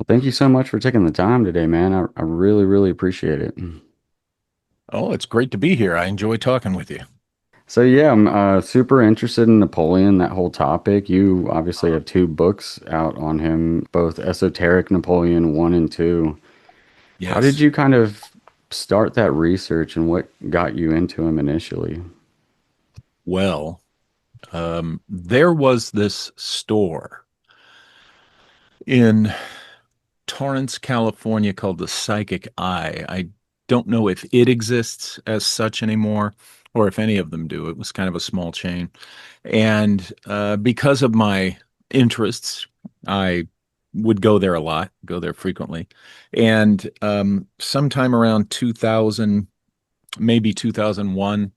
Thank you so much for taking the time today, man. I really, really appreciate it. Oh, it's great to be here. I enjoy talking with you. So yeah, I'm super interested in Napoleon, that whole topic. You obviously have two books out on him, both Esoteric Napoleon 1 and 2. How did Yes. you kind of start that research and what got you into him initially? Well, there was this store in Torrance, California called the Psychic Eye. I don't know if it exists as such anymore or if any of them do. It was kind of a small chain. And because of my interests, I would go there a lot, go there frequently. And sometime around 2000, maybe 2001,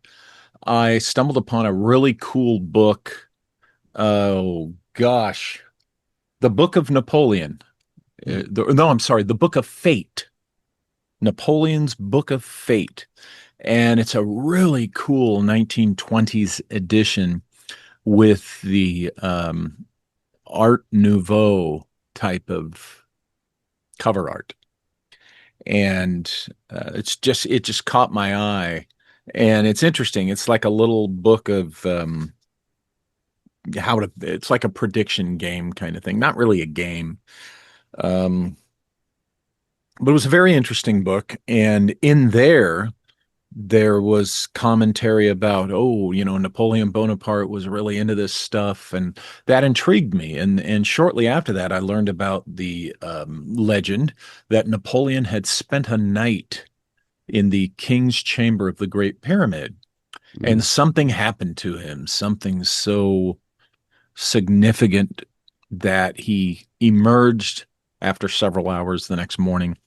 I stumbled upon a really cool book. Oh gosh, the Book of Napoleon. No, I'm sorry, the Book of Fate. Napoleon's Book of Fate. And it's a really cool 1920s edition with the Art Nouveau type of cover art. And it just caught my eye. And it's interesting. It's like a little book of it's like a prediction game kind of thing. Not really a game. Um, but it was a very interesting book. And in there was commentary about, oh, Napoleon Bonaparte was really into this stuff. And that intrigued me. And shortly after that, I learned about the legend that Napoleon had spent a night in the king's chamber of the Great Pyramid. And Mm. something happened to him, something so significant that he emerged after several hours the next morning.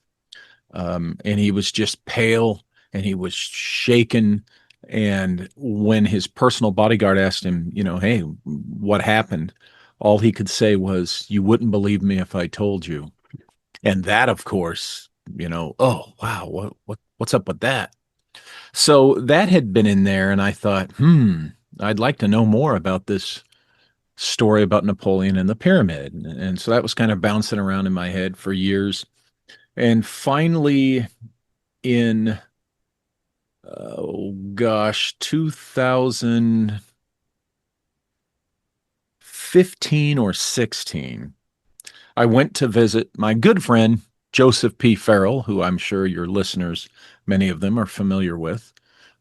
And he was just pale and he was shaken. And when his personal bodyguard asked him, hey, what happened? All he could say was, "You wouldn't believe me if I told you." And that, of course, oh wow, what's up with that? So that had been in there, and I thought, I'd like to know more about this story about Napoleon and the pyramid. And so that was kind of bouncing around in my head for years. And finally, in, oh gosh, 2015 or 16, I went to visit my good friend, Joseph P. Farrell, who I'm sure your listeners, many of them, are familiar with,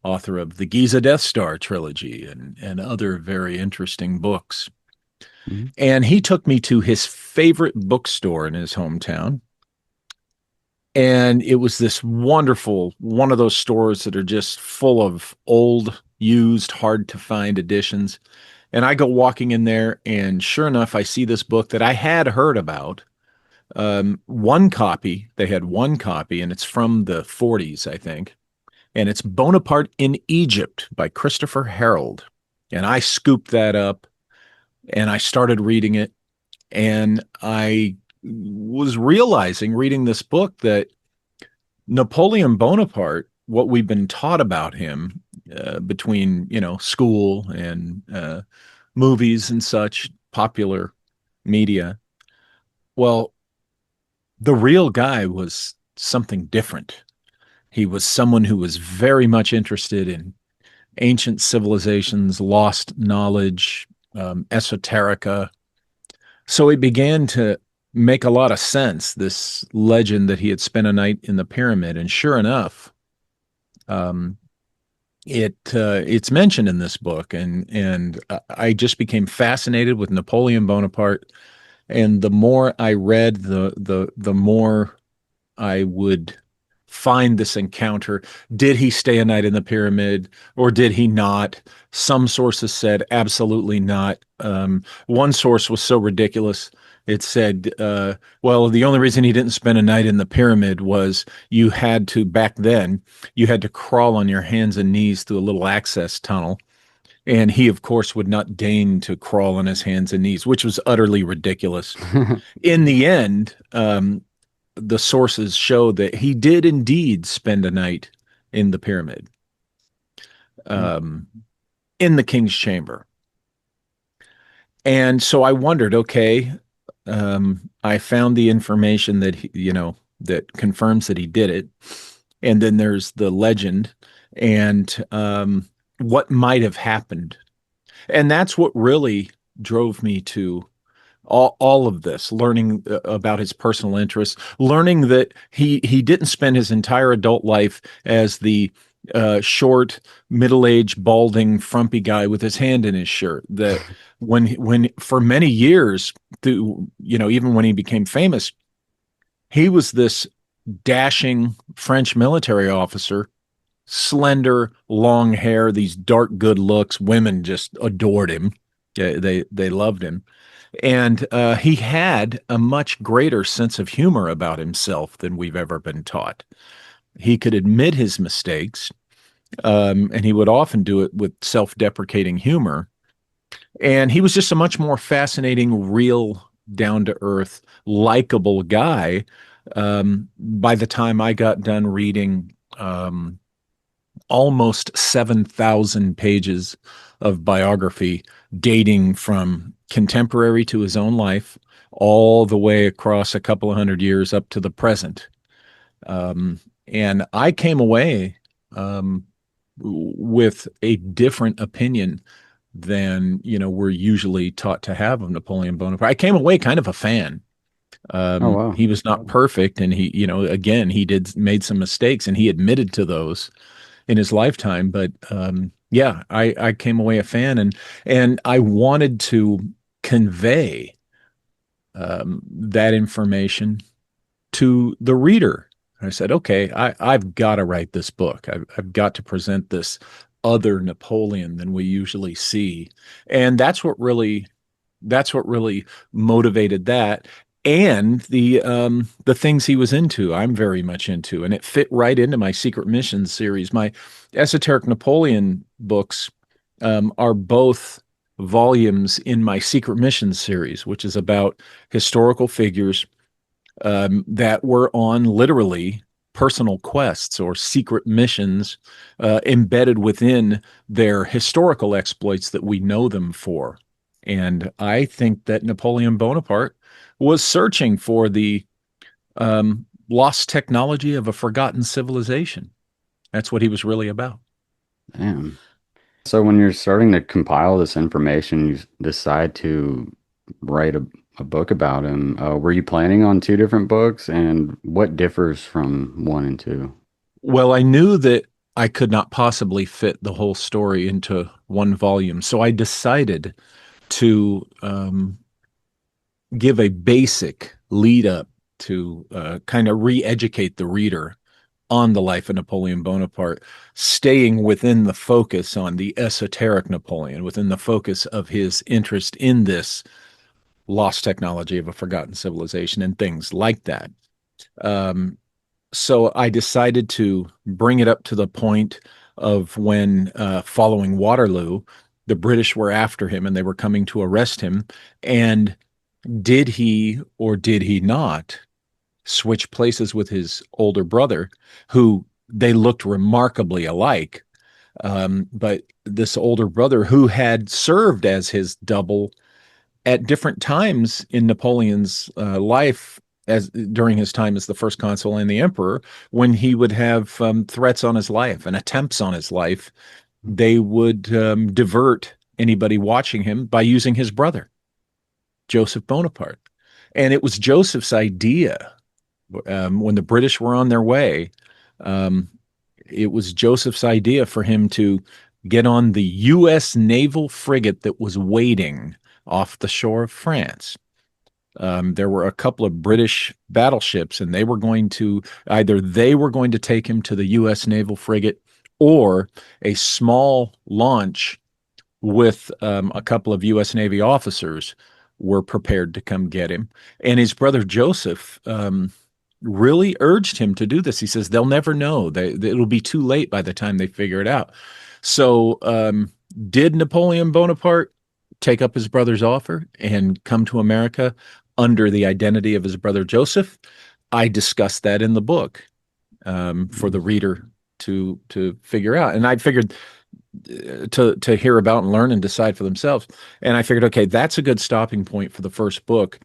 author of the Giza Death Star trilogy and other very interesting books. Mhm. And he took me to his favorite bookstore in his hometown. And it was this wonderful one of those stores that are just full of old, used, hard to find editions. And I go walking in there, and sure enough, I see this book that I had heard about. One copy, they had one copy, and it's from the 40s, I think. And it's Bonaparte in Egypt by Christopher Harold. And I scooped that up and I started reading it. And I was realizing reading this book that Napoleon Bonaparte, what we've been taught about him between, school and movies and such, popular media, well, the real guy was something different. He was someone who was very much interested in ancient civilizations, lost knowledge, esoterica. So it began to make a lot of sense, this legend that he had spent a night in the pyramid. And sure enough, um, it's mentioned in this book, and I just became fascinated with Napoleon Bonaparte. And the more I read, the more I would find this encounter. Did he stay a night in the pyramid or did he not? Some sources said absolutely not. One source was so ridiculous. It said, well, the only reason he didn't spend a night in the pyramid was you had to, back then, you had to crawl on your hands and knees through a little access tunnel. And he, of course, would not deign to crawl on his hands and knees, which was utterly ridiculous. In the end, the sources show that he did indeed spend a night in the pyramid, um, in the king's chamber. And so I wondered, okay, I found the information that that confirms that he did it, and then there's the legend and what might have happened, and that's what really drove me to all of this, learning about his personal interests, learning that he didn't spend his entire adult life as the short, middle-aged, balding, frumpy guy with his hand in his shirt. That when for many years, through, even when he became famous, he was this dashing French military officer, slender, long hair, these dark, good looks. Women just adored him. They loved him, and he had a much greater sense of humor about himself than we've ever been taught. He could admit his mistakes, and he would often do it with self-deprecating humor. And he was just a much more fascinating, real, down-to-earth, likable guy. By the time I got done reading almost 7,000 pages of biography dating from contemporary to his own life, all the way across a couple of hundred years up to the present. And I came away with a different opinion than we're usually taught to have of Napoleon Bonaparte. I came away kind of a fan. Oh wow. He was not perfect, and he, again, he did made some mistakes, and he admitted to those in his lifetime. But yeah, I came away a fan, and I wanted to convey that information to the reader. I said, okay, I've got to write this book. I've got to present this other Napoleon than we usually see, and that's what really motivated that. And the things he was into, I'm very much into, and it fit right into my Secret Missions series. My Esoteric Napoleon books are both volumes in my Secret Missions series, which is about historical figures that were on literally personal quests or secret missions embedded within their historical exploits that we know them for. And I think that Napoleon Bonaparte was searching for the lost technology of a forgotten civilization. That's what he was really about. Damn. So when you're starting to compile this information, you decide to write a book about him. Were you planning on two different books, and what differs from one and two? Well, I knew that I could not possibly fit the whole story into one volume. So I decided to give a basic lead up to kind of re educate the reader on the life of Napoleon Bonaparte, staying within the focus on the esoteric Napoleon, within the focus of his interest in this lost technology of a forgotten civilization and things like that. Um, so I decided to bring it up to the point of when, following Waterloo, the British were after him and they were coming to arrest him. And did he or did he not switch places with his older brother, who they looked remarkably alike? But this older brother, who had served as his double at different times in Napoleon's life, as during his time as the first consul and the emperor, when he would have threats on his life and attempts on his life, they would divert anybody watching him by using his brother, Joseph Bonaparte. And it was Joseph's idea, when the British were on their way. Um, it was Joseph's idea for him to get on the U.S. naval frigate that was waiting off the shore of France. There were a couple of British battleships, and they were going to take him to the U.S. naval frigate, or a small launch with a couple of U.S. Navy officers were prepared to come get him. And his brother Joseph really urged him to do this. He says they'll never know. It'll be too late by the time they figure it out. So, did Napoleon Bonaparte take up his brother's offer and come to America under the identity of his brother Joseph? I discussed that in the book for the reader to figure out. And I figured to hear about and learn and decide for themselves. And I figured, okay, that's a good stopping point for the first book.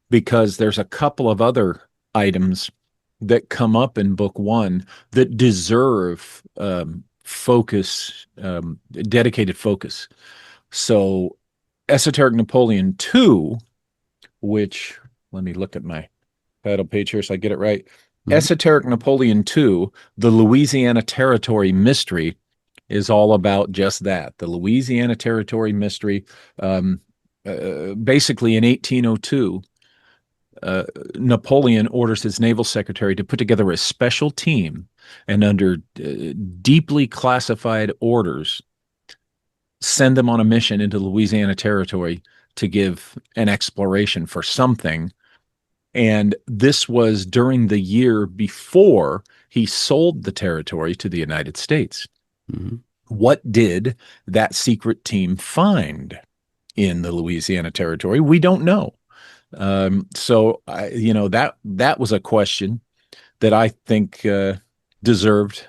because there's a couple of other items that come up in book one that deserve dedicated focus. So, Esoteric Napoleon 2, which, let me look at my title page here so I get it right. Mhm. Esoteric Napoleon 2, The Louisiana Territory Mystery, is all about just that. The Louisiana Territory Mystery. Basically, in 1802, uh, Napoleon orders his naval secretary to put together a special team and, under deeply classified orders, send them on a mission into Louisiana Territory to give an exploration for something. And this was during the year before he sold the territory to the United States. Mhm. What did that secret team find in the Louisiana Territory? We don't know. That was a question that I think deserved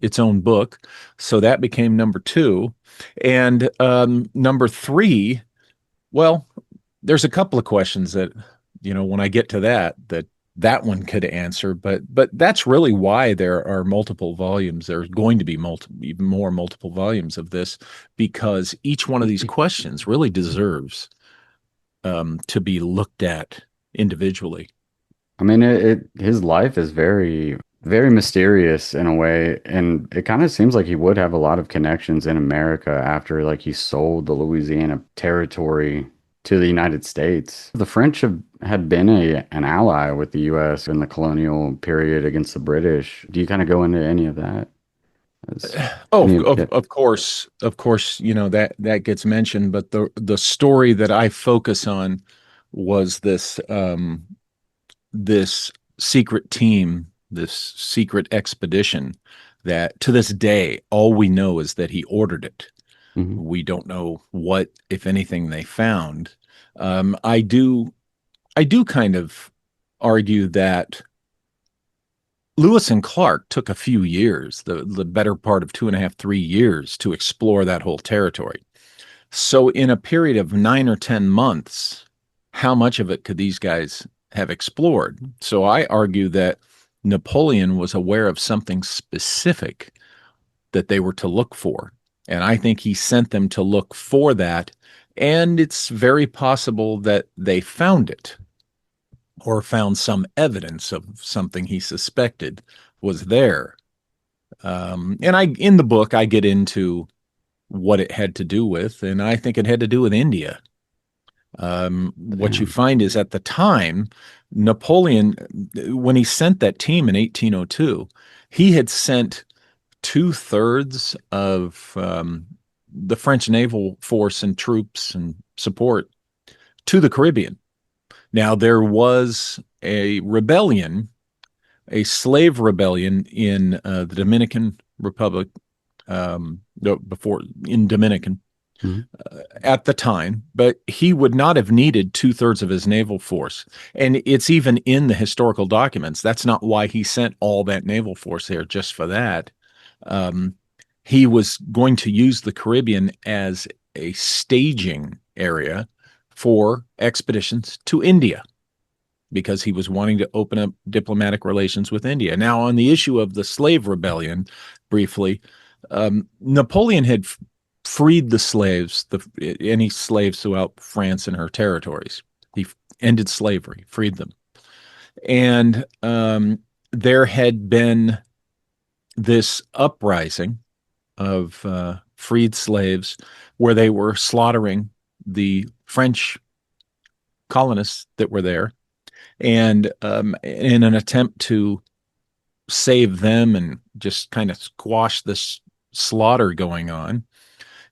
its own book. So that became number two. And number three, well, there's a couple of questions that, when I get to that one could answer, but that's really why there are multiple volumes. There's going to be even more multiple volumes of this, because each one of these questions really deserves to be looked at individually. I mean, his life is very, very mysterious in a way, and it kind of seems like he would have a lot of connections in America after like he sold the Louisiana territory to the United States. The French had been an ally with the US in the colonial period against the British. Do you kind of go into any of that? As Oh, any of, yeah. of course, that gets mentioned, but the story that I focus on was this secret team, this secret expedition that, to this day, all we know is that he ordered it. Mhm. We don't know what, if anything, they found. I do kind of argue that Lewis and Clark took a few years, the better part of 2.5, 3 years, to explore that whole territory. So, in a period of 9 or 10 months, how much of it could these guys have explored? So, I argue that Napoleon was aware of something specific that they were to look for. And I think he sent them to look for that. And it's very possible that they found it, or found some evidence of something he suspected was there. And in the book, I get into what it had to do with, and I think it had to do with India. What you Damn. find is, at the time, Napoleon, when he sent that team in 1802, he had sent two-thirds of the French naval force and troops and support to the Caribbean. Now, there was a slave rebellion in the Dominican Republic, no, before in Dominican Mhm. at the time, but he would not have needed two-thirds of his naval force. And it's even in the historical documents. That's not why he sent all that naval force there, just for that. Um, he was going to use the Caribbean as a staging area for expeditions to India, because he was wanting to open up diplomatic relations with India. Now, on the issue of the slave rebellion, briefly, Napoleon had freed the slaves, any slaves throughout France and her territories. He ended slavery, freed them. And there had been this uprising of freed slaves where they were slaughtering the French colonists that were there. And in an attempt to save them and just kind of squash this slaughter going on,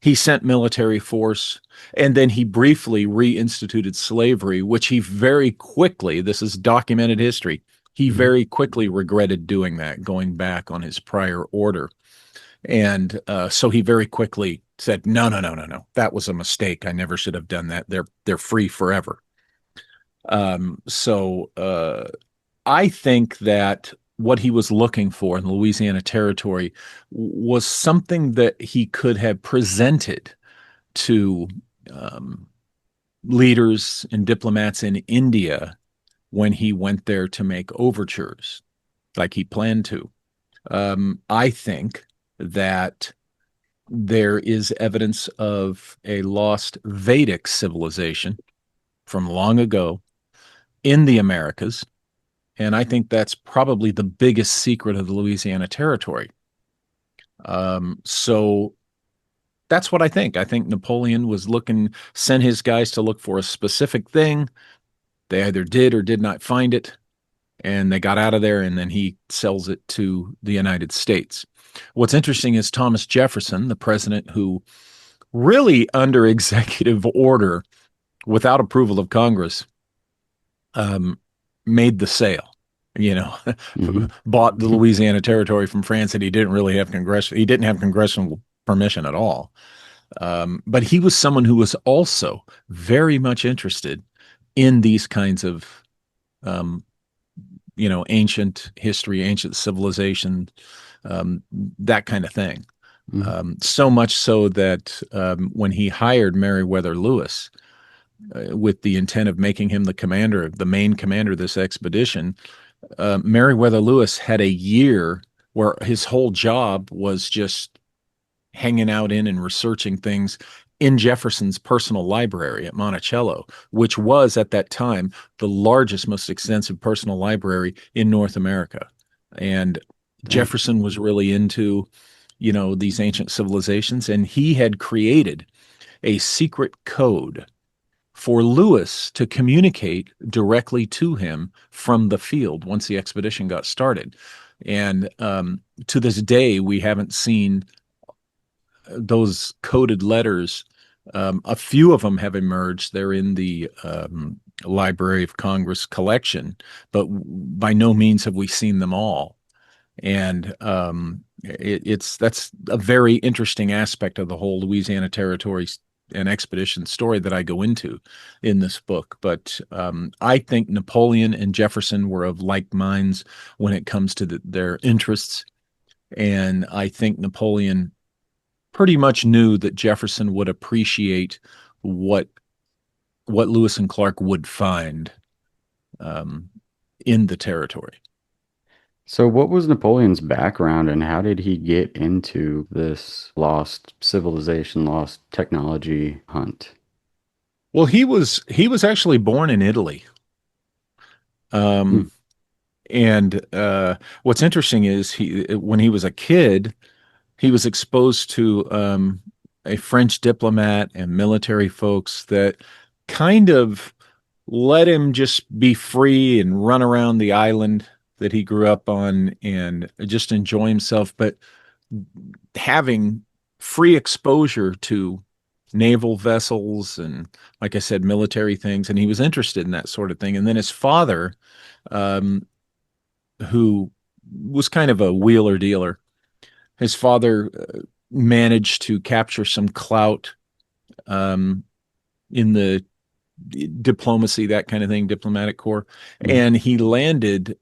he sent military force, and then he briefly reinstituted slavery, which he very quickly, this is documented history, he Mhm. very quickly regretted doing that, going back on his prior order. And so he very quickly said, no, no, no, no, no, that was a mistake. I never should have done that. They're free forever. So I think that what he was looking for in the Louisiana Territory was something that he could have presented to um, leaders and diplomats in India, when he went there to make overtures like he planned to. I think that there is evidence of a lost Vedic civilization from long ago in the Americas. And I think that's probably the biggest secret of the Louisiana Territory. So that's what I think. I think Napoleon was looking, sent his guys to look for a specific thing. They either did or did not find it, and they got out of there, and then he sells it to the United States. What's interesting is Thomas Jefferson, the president who really under executive order, without approval of Congress, um, made the sale. You know, Hmm. bought the Louisiana Territory from France, and he didn't have congressional permission at all. But he was someone who was also very much interested in these kinds of, um, ancient history, ancient civilization, that kind of thing. So much so that when he hired Meriwether Lewis with the intent of making him the main commander of this expedition, Meriwether Lewis had a year where his whole job was just hanging out in and researching things in Jefferson's personal library at Monticello, which was at that time the largest, most extensive personal library in North America. And Dang. Jefferson was really into, these ancient civilizations, and he had created a secret code for Lewis to communicate directly to him from the field once the expedition got started. And to this day, we haven't seen those coded letters. A few of them have emerged. They're in the Library of Congress collection, but by no means have we seen them all. And that's a very interesting aspect of the whole Louisiana Territory and expedition story that I go into in this book. But I think Napoleon and Jefferson were of like minds when it comes to their interests. And I think Napoleon pretty much knew that Jefferson would appreciate what Lewis and Clark would find um, in the territory. So, what was Napoleon's background and how did he get into this lost civilization, lost technology hunt? Well, he was actually born in Italy. Hmm. Um, and what's interesting is when he was a kid, he was exposed to a French diplomat and military folks that kind of let him just be free and run around the island that he grew up on and just enjoy himself. But having free exposure to naval vessels and, like I said, military things, and he was interested in that sort of thing. And then his father, um, who was kind of a wheeler dealer, his father managed to capture some clout um, in the diplomacy, that kind of thing, diplomatic corps, Hmm. and he landed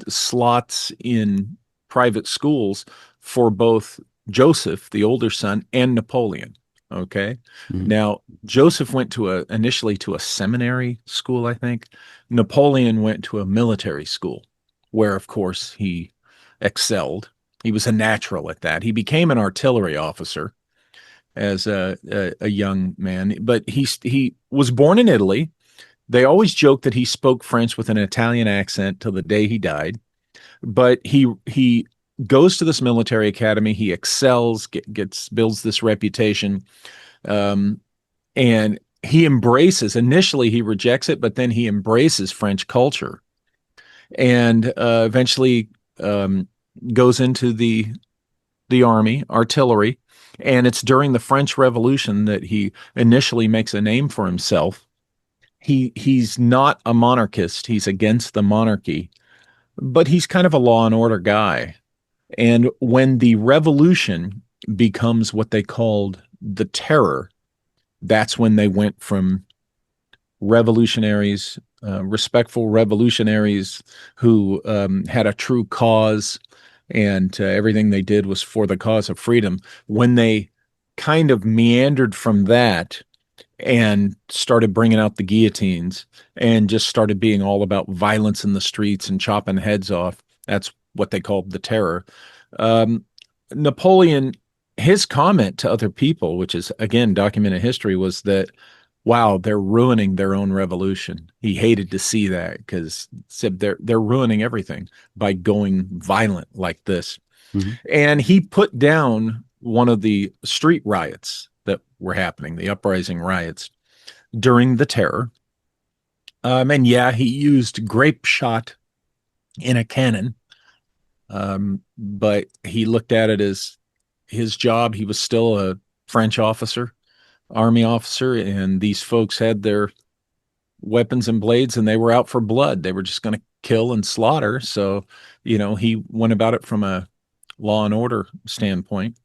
slots in private schools for both Joseph, the older son, and Napoleon. Okay. Hmm. Now, Joseph went initially to a seminary school, I think. Napoleon went to a military school where, of course, he excelled. He was a natural at that. He became an artillery officer as a young man, but he was born in Italy. They always joke that he spoke French with an Italian accent till the day he died, but he goes to this military academy. He excels, gets builds this reputation, um, and he embraces. Initially, he rejects it, but then he embraces French culture, and eventually goes into the army, artillery, and it's during the French Revolution that he initially makes a name for himself. He's not a monarchist. He's against the monarchy, but he's kind of a law and order guy. And when the revolution becomes what they called the terror, that's when they went from revolutionaries, respectful revolutionaries who had a true cause and everything they did was for the cause of freedom. When they kind of meandered from that and started bringing out the guillotines and just started being all about violence in the streets and chopping heads off. That's what they called the terror. Um, Napoleon, his comment to other people, which is again documented history, was that, wow, they're ruining their own revolution. He hated to see that because said they're ruining everything by going violent like this. Mhm. And he put down one of the street riots that were happening, the uprising riots during the terror. And yeah, he used grape shot in a cannon, but he looked at it as his job. He was still a French officer, army officer, and these folks had their weapons and blades and they were out for blood. They were just going to kill and slaughter. So, he went about it from a law and order standpoint.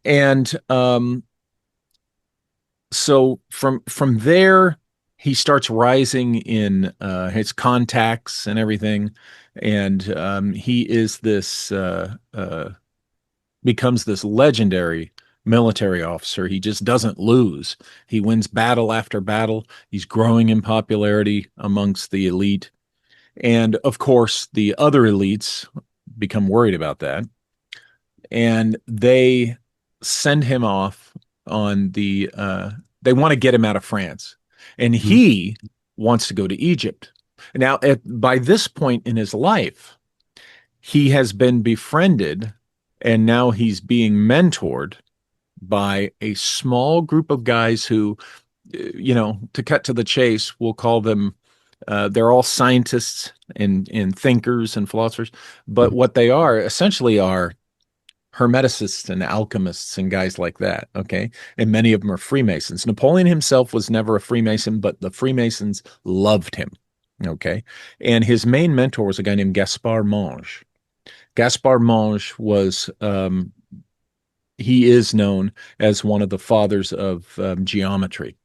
And so from there, he starts rising in his contacts and everything, and he is this becomes this legendary military officer. He just doesn't lose. He wins battle after battle. He's growing in popularity amongst the elite, and of course, the other elites become worried about that, and they send him off on the they want to get him out of France, and Mhm. he wants to go to Egypt. Now by this point in his life, he has been befriended and now he's being mentored by a small group of guys who, to cut to the chase, we'll call them, they're all scientists and thinkers and philosophers, but Mhm. what they are essentially are hermeticists and alchemists and guys like that. Okay. And many of them are Freemasons. Napoleon himself was never a Freemason, but the Freemasons loved him. Okay. And his main mentor was a guy named Gaspard Monge. Gaspard Monge was, he is known as one of the fathers of geometry.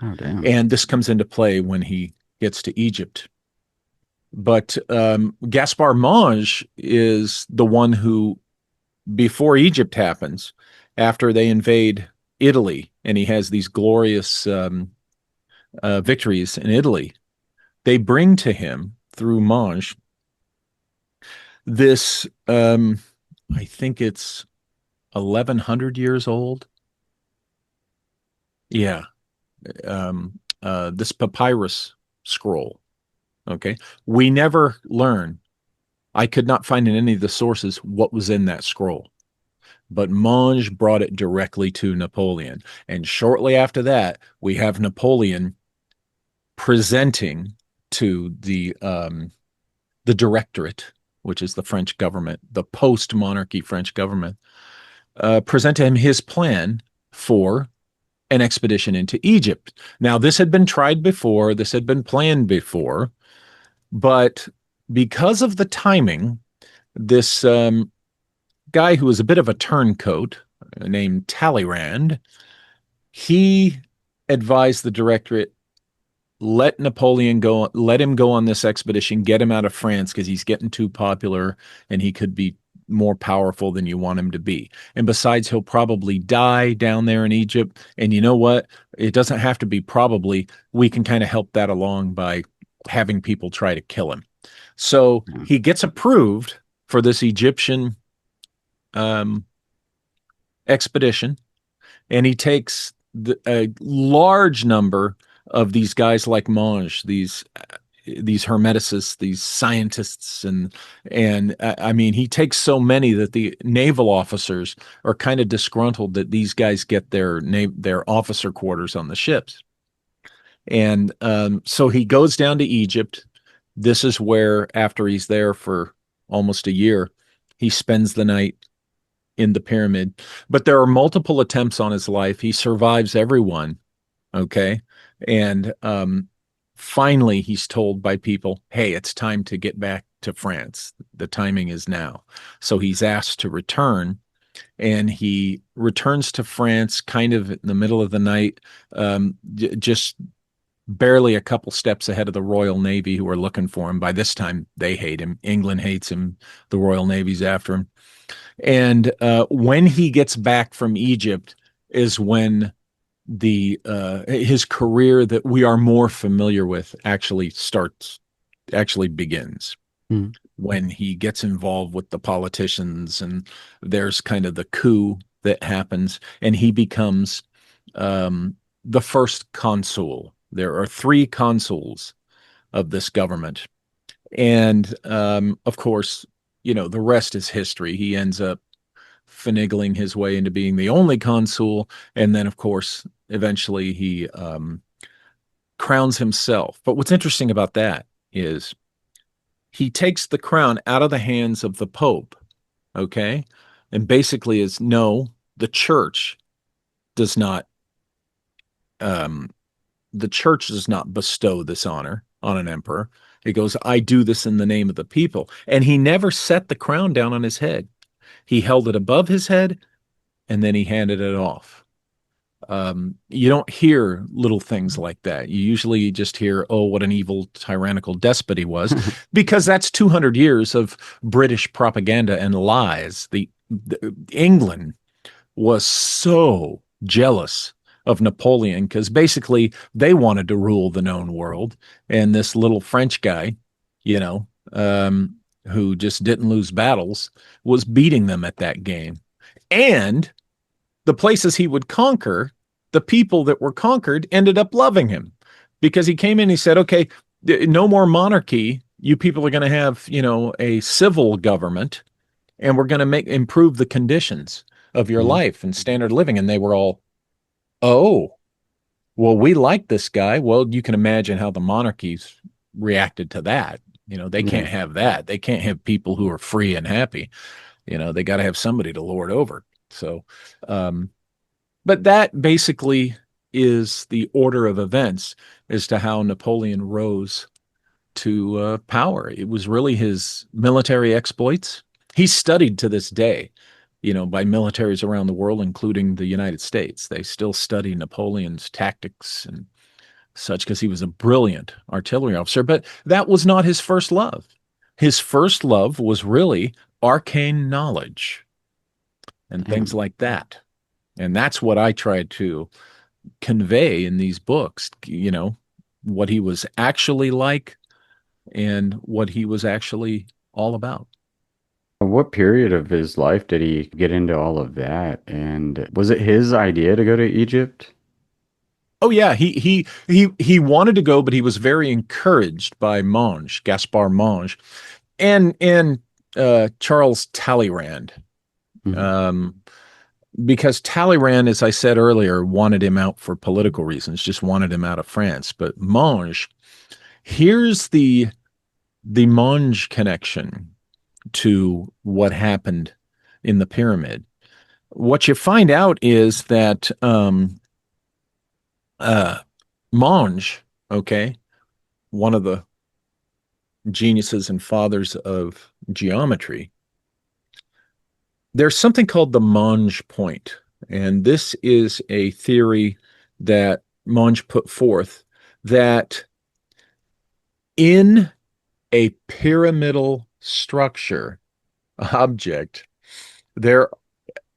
Oh, damn. And this comes into play when he gets to Egypt. But Gaspard Monge is the one who, before Egypt happens, after they invade Italy, and he has these glorious victories in Italy, they bring to him through Monge this, I think it's 1100 years old. Yeah. This papyrus scroll. Okay. We never learn. I could not find in any of the sources what was in that scroll. But Monge brought it directly to Napoleon. And shortly after that, we have Napoleon presenting to the Directorate, which is the French government, the post-monarchy French government, present to him his plan for an expedition into Egypt. Now, this had been tried before, this had been planned before, but because of the timing, this guy who was a bit of a turncoat named Talleyrand, he advised the Directorate, let Napoleon go, let him go on this expedition, get him out of France because he's getting too popular and he could be more powerful than you want him to be. And besides, he'll probably die down there in Egypt. And you know what? It doesn't have to be probably. We can kind of help that along by having people try to kill him. So Yeah. he gets approved for this Egyptian um, expedition, and he takes a large number of these guys like Monge, these hermeticists, these scientists, and I mean, he takes so many that the naval officers are kind of disgruntled that these guys get their officer quarters on the ships, and so he goes down to Egypt. This is where, after he's there for almost a year, he spends the night in the pyramid. But there are multiple attempts on his life. He survives everyone. Okay. And finally, he's told by people, hey, it's time to get back to France. The timing is now. So he's asked to return. And he returns to France kind of in the middle of the night, just barely a couple steps ahead of the Royal Navy who are looking for him. By this time, they hate him. England hates him. The Royal Navy's after him. And when he gets back from Egypt is when the his career that we are more familiar with actually begins Mhm. when he gets involved with the politicians, and there's kind of the coup that happens, and he becomes the first consul. There are three consuls of this government, and of course, the rest is history. He ends up finagling his way into being the only consul, and then, of course, eventually he crowns himself. But what's interesting about that is he takes the crown out of the hands of the Pope, okay? And basically is no, the church does not um the church does not bestow this honor on an emperor. It goes, I do this in the name of the people. And he never set the crown down on his head. He held it above his head and then he handed it off. You don't hear little things like that. You usually just hear, oh, what an evil tyrannical despot he was, because that's 200 years of British propaganda and lies. The England was so jealous of Napoleon because basically they wanted to rule the known world. And this little French guy, you know, who just didn't lose battles, was beating them at that game. And the places he would conquer, the people that were conquered ended up loving him because he came in, he said, okay, no more monarchy. You people are going to have, a civil government, and we're going to improve the conditions of your Mhm. life and standard living. And they were all, oh, well, we like this guy. Well, you can imagine how the monarchies reacted to that. They Yeah. can't have that. They can't have people who are free and happy. They got to have somebody to lord over. So, um, but that basically is the order of events as to how Napoleon rose to power. It was really his military exploits. He's studied to this day, by militaries around the world, including the United States. They still study Napoleon's tactics and such because he was a brilliant artillery officer. But that was not his first love. His first love was really arcane knowledge and things Damn. like that. And that's what I tried to convey in these books, what he was actually like and what he was actually all about. What period of his life did he get into all of that? And was it his idea to go to Egypt? Oh yeah, he wanted to go, but he was very encouraged by Monge, Gaspar Monge, and Charles Talleyrand, Mhm. um, because Talleyrand, as I said earlier, wanted him out for political reasons, just wanted him out of France. But Monge, here's the Monge connection to what happened in the pyramid. What you find out is that uh, Monge, okay, one of the geniuses and fathers of geometry, there's something called the Monge point. And this is a theory that Monge put forth that in a pyramidal structure object, there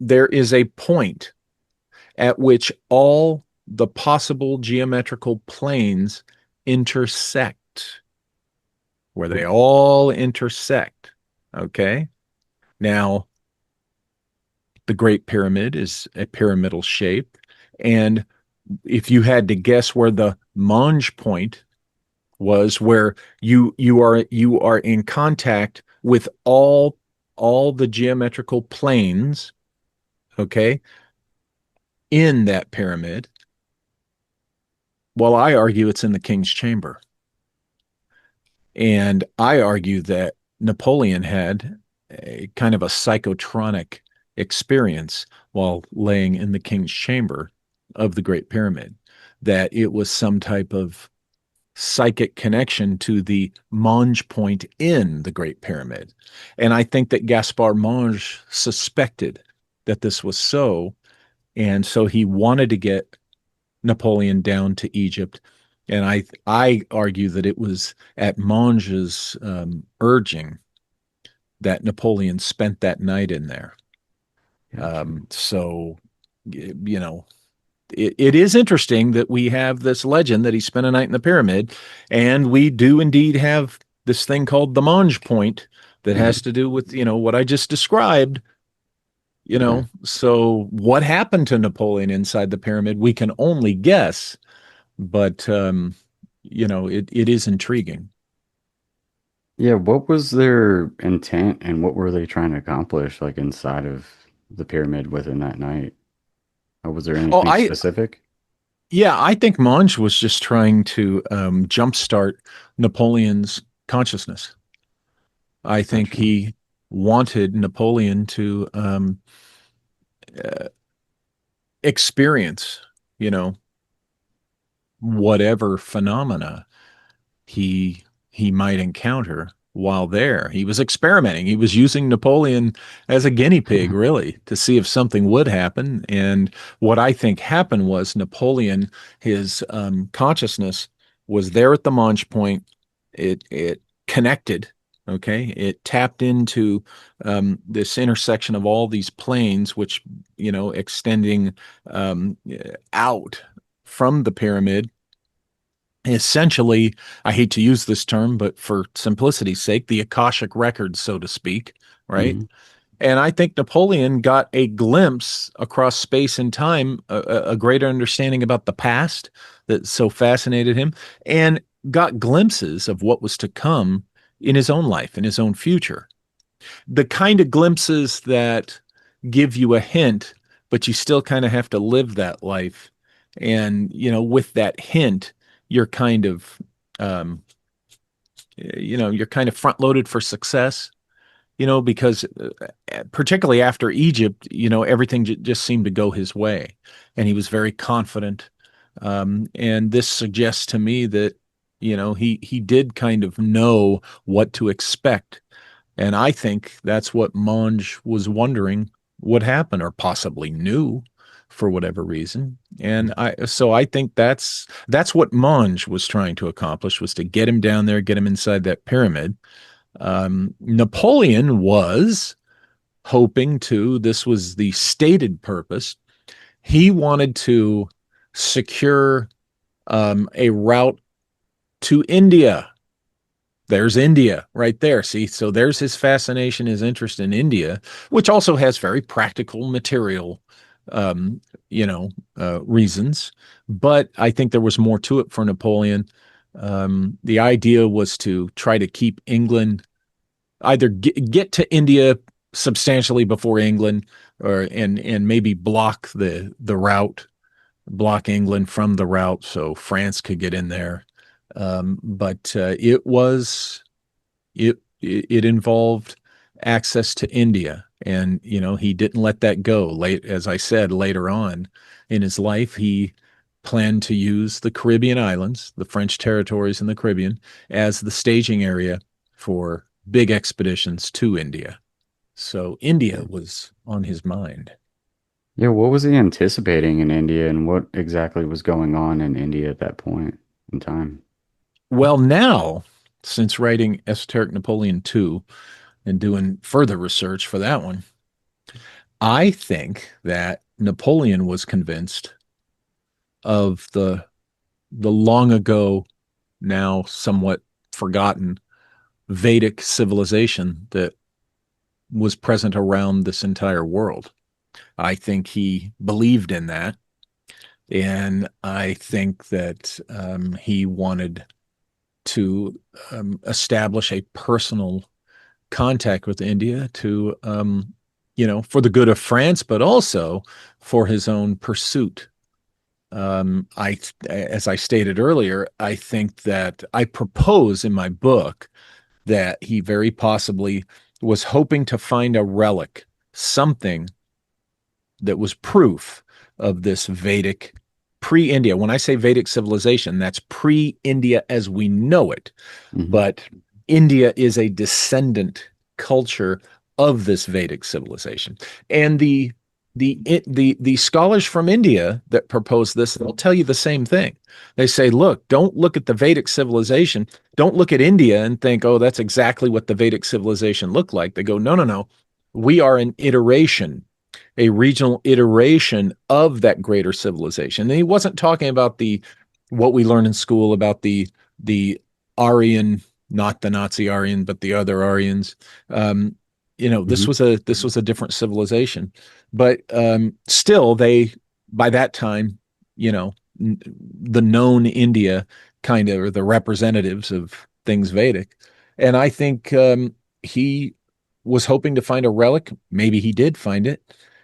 there is a point at which all the possible geometrical planes intersect, where they all intersect. Okay. Now, the Great Pyramid is a pyramidal shape. And if you had to guess where the Monge point was, where you are in contact with all the geometrical planes, okay, in that pyramid, well, I argue it's in the king's chamber. And I argue that Napoleon had a kind of a psychotronic experience while laying in the king's chamber of the Great Pyramid, that it was some type of psychic connection to the Monge point in the Great Pyramid. And I think that Gaspar Monge suspected that this was so. And so he wanted to get Napoleon down to Egypt. And I argue that it was at Monge's urging that Napoleon spent that night in there. Gotcha. So, you know, it is interesting that we have this legend that he spent a night in the pyramid, and we do indeed have this thing called the Monge Point that has Hmm. to do with, what I just described. Yeah. So what happened to Napoleon inside the pyramid, we can only guess, but it is intriguing. Yeah, what was their intent and what were they trying to accomplish like inside of the pyramid within that night? Was there Oh, anything I specific? yeah, I think Monge was just trying to jumpstart Napoleon's consciousness. I think Gotcha. he wanted Napoleon to uh, experience, you know, whatever phenomena he he might encounter while there. He was experimenting. He was using Napoleon as a guinea pig, really, to see if something would happen. And what I think happened was Napoleon, his consciousness was there at the Monge Point. It connected. Okay, it tapped into this intersection of all these planes, which extending um, out from the pyramid essentially, I hate to use this term, but for simplicity's sake, the Akashic records, so to speak, right? Hmm. And I think Napoleon got a glimpse across space and time, a greater understanding about the past that so fascinated him, and got glimpses of what was to come in his own life, in his own future. The kind of glimpses that give you a hint, but you still kind of have to live that life. And, with that hint, you're kind of, um, you're kind of front loaded for success, because particularly after Egypt, everything just seemed to go his way. And he was very confident. And this suggests to me that, he did kind of know what to expect, and I think that's what Monge was wondering would happen, or possibly knew for whatever reason. And I think that's what Monge was trying to accomplish, was to get him down there, get him inside that pyramid. Napoleon was hoping to, this was the stated purpose. He wanted to secure a route to India. There's India right there. See, so there's his fascination, his interest in India, which also has very practical material, um, reasons. But I think there was more to it for Napoleon. The idea was to try to keep England, either get to India substantially before England, or and maybe block the route, block England from the route, so France could get in there. But it involved access to India, and he didn't let that go. Late, as I said, later on in his life, he planned to use the Caribbean islands, the French territories in the Caribbean, as the staging area for big expeditions to India. So India Yeah. was on his mind. Yeah, what was he anticipating in India and what exactly was going on in India at that point in time? Well, now, since writing Esoteric Napoleon 2 and doing further research for that one, I think that Napoleon was convinced of the long ago, now somewhat forgotten Vedic civilization that was present around this entire world. I think he believed in that, and I think that he wanted to establish a personal contact with India to, for the good of France, but also for his own pursuit. As I stated earlier, I think that I propose in my book that he very possibly was hoping to find a relic, something that was proof of this Vedic pre-India. When I say Vedic civilization, that's pre-India as we know it. Hmm. But India is a descendant culture of this Vedic civilization. And the scholars from India that propose this, they'll tell you the same thing. They say, look, don't look at the Vedic civilization. Don't look at India and think, oh, that's exactly what the Vedic civilization looked like. They go, no, no, no. We are an iteration. a regional iteration of that greater civilization. And he wasn't talking about the what we learn in school about the Aryan, not the Nazi Aryan, but the other Aryans. Um, Hmm. this was a different civilization, but still, they by that time, you know, the known India kind of, or the representatives of things Vedic, and I think he was hoping to find a relic. Maybe he did find it,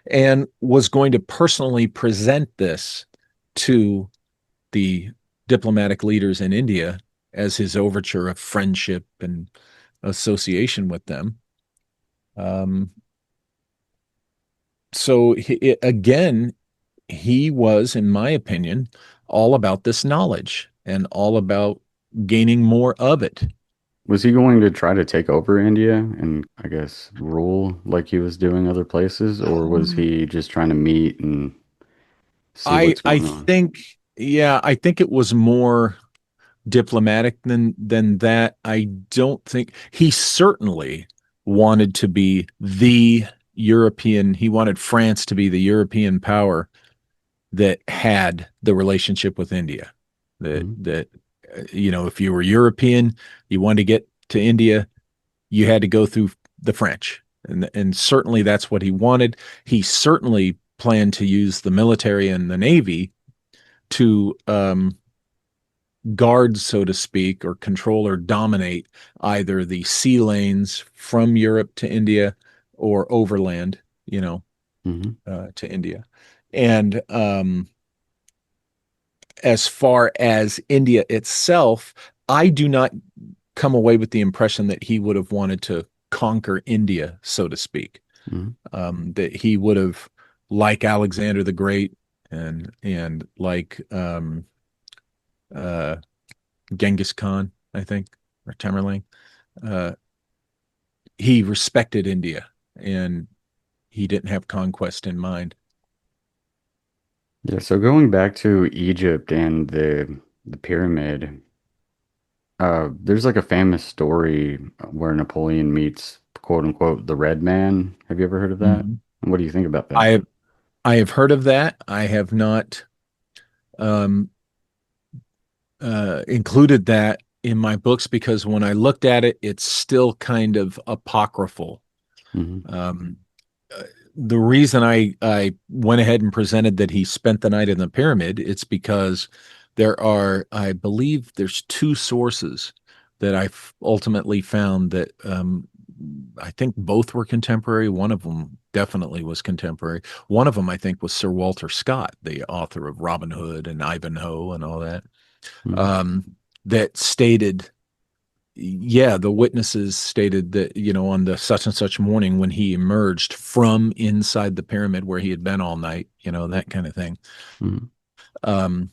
and was going to personally present this to the diplomatic leaders in India as his overture of friendship and association with them. Um, again, he was, in my opinion, all about this knowledge and all about gaining more of it. Was he going to try to take over India and I guess rule like he was doing other places, or was Um, he just trying to meet and see what's I going on? think, yeah, I think it was more diplomatic than that. I don't think he certainly wanted to be the European. He wanted France to be the European power that had the relationship with India. Hmm. If you were European, you wanted to get to India, you had to go through the French, and certainly that's what he wanted. He certainly planned to use the military and the navy to guard, so to speak, or control or dominate either the sea lanes from Europe to India or overland, Hmm. to India. And as far as India itself, I do not come away with the impression that he would have wanted to conquer India, so to speak. Hmm. That he would have, like Alexander the Great and like uh, Genghis Khan, I think, or Tamerlane, uh, he respected India and he didn't have conquest in mind. Yeah, so going back to Egypt and the pyramid, there's like a famous story where Napoleon meets quote unquote the Red Man. Have you ever heard of that? Mhm. And what do you think about I that? have I have heard of that. I have not um, included that in my books because when I looked at it, it's still kind of apocryphal. Hmm. Um, uh, the reason I went ahead and presented that he spent the night in the pyramid, it's because I believe there's two sources that I ultimately found that I think both were contemporary. One of them definitely was contemporary. One of them I think was Sir Walter Scott, the author of Robin Hood and Ivanhoe and all that. Hmm. Um, that stated, yeah, the witnesses stated that, on the such and such morning when he emerged from inside the pyramid where he had been all night, that kind of thing. Hmm. Um,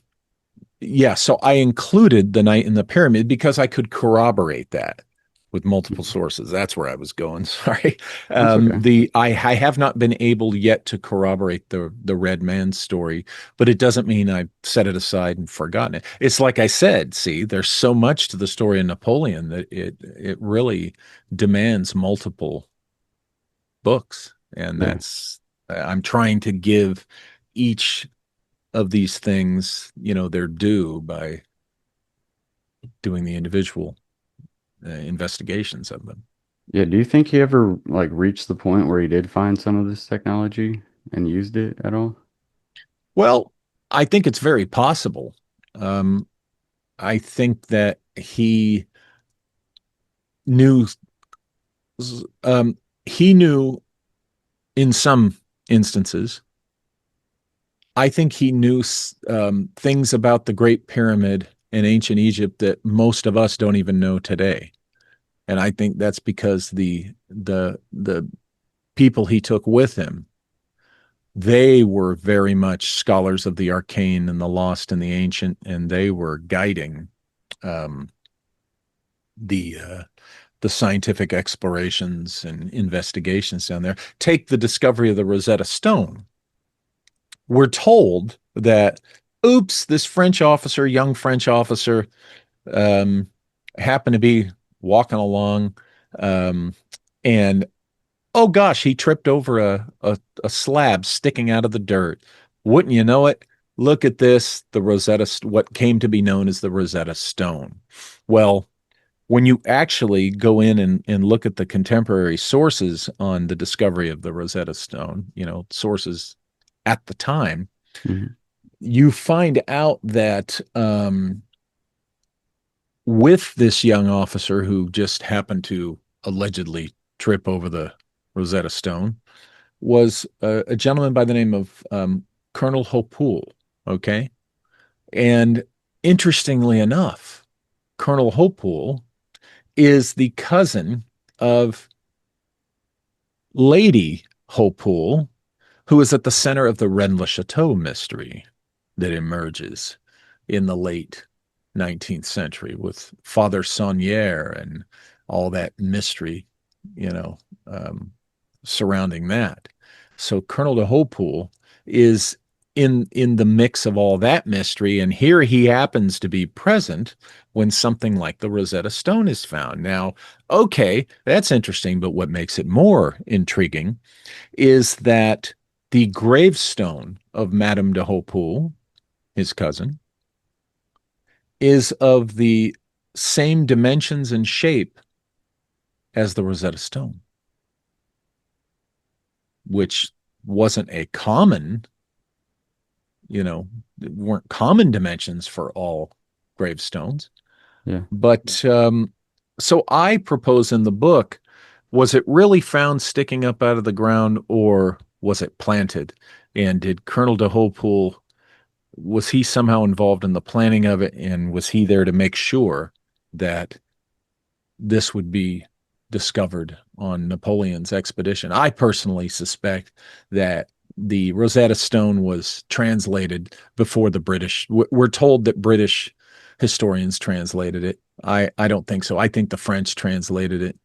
yeah, so I included the night in the pyramid because I could corroborate that with multiple Hmm. sources. That's where I was going. Sorry. That's okay. I have not been able yet to corroborate the Red Man story, but it doesn't mean I've set it aside and forgotten it. It's like I said, see, there's so much to the story of Napoleon that it really demands multiple books. And Yeah. I'm trying to give each of these things, their due by doing the individual investigations of them. Yeah. Do you think he ever like reached the point where he did find some of this technology and used it at all? Well, I think it's very possible. Um, I think that knew um, he knew in some instances. I think he knew things about the Great Pyramid in ancient Egypt that most of us don't even know today. And I think that's because the people he took with him, they were very much scholars of the arcane and the lost and the ancient, and they were guiding um, the uh, the scientific explorations and investigations down there. Take the discovery of the Rosetta Stone. We're told that, oops, this French officer, young French officer, um, happened to be walking along, um, and Oh gosh, he tripped over a slab sticking out of the dirt. Wouldn't you know it? Look at this, the what came to be known as the Rosetta Stone. Well, when you actually go in and look at the contemporary sources on the discovery of the Rosetta Stone, sources at the time, Hmm. you find out that with this young officer who just happened to allegedly trip over the Rosetta Stone was a gentleman by the name of Colonel Hopoul. Okay. And interestingly enough, Colonel Hopoul is the cousin of Lady Hopoul, who is at the center of the Rennes le Chateau mystery that emerges in the late 19th century with Father Saunière and all that mystery, you know, um, surrounding that. So Colonel de Hopoul is in the mix of all that mystery, and here he happens to be present when something like the Rosetta Stone is found. Now, okay, that's interesting, but what makes it more intriguing is that the gravestone of Madame de Hopoul, his cousin, is of the same dimensions and shape as the Rosetta Stone, which wasn't a common, weren't common dimensions for all gravestones. Yeah. But so I propose in the book, was it really found sticking up out of the ground or was it planted? And did Colonel de Hopoul, was he somehow involved in the planning of it? And was he there to make sure that this would be discovered on Napoleon's expedition? I personally suspect that the Rosetta Stone was translated before the British. We're told that British historians translated it. I don't think so. I think the French translated it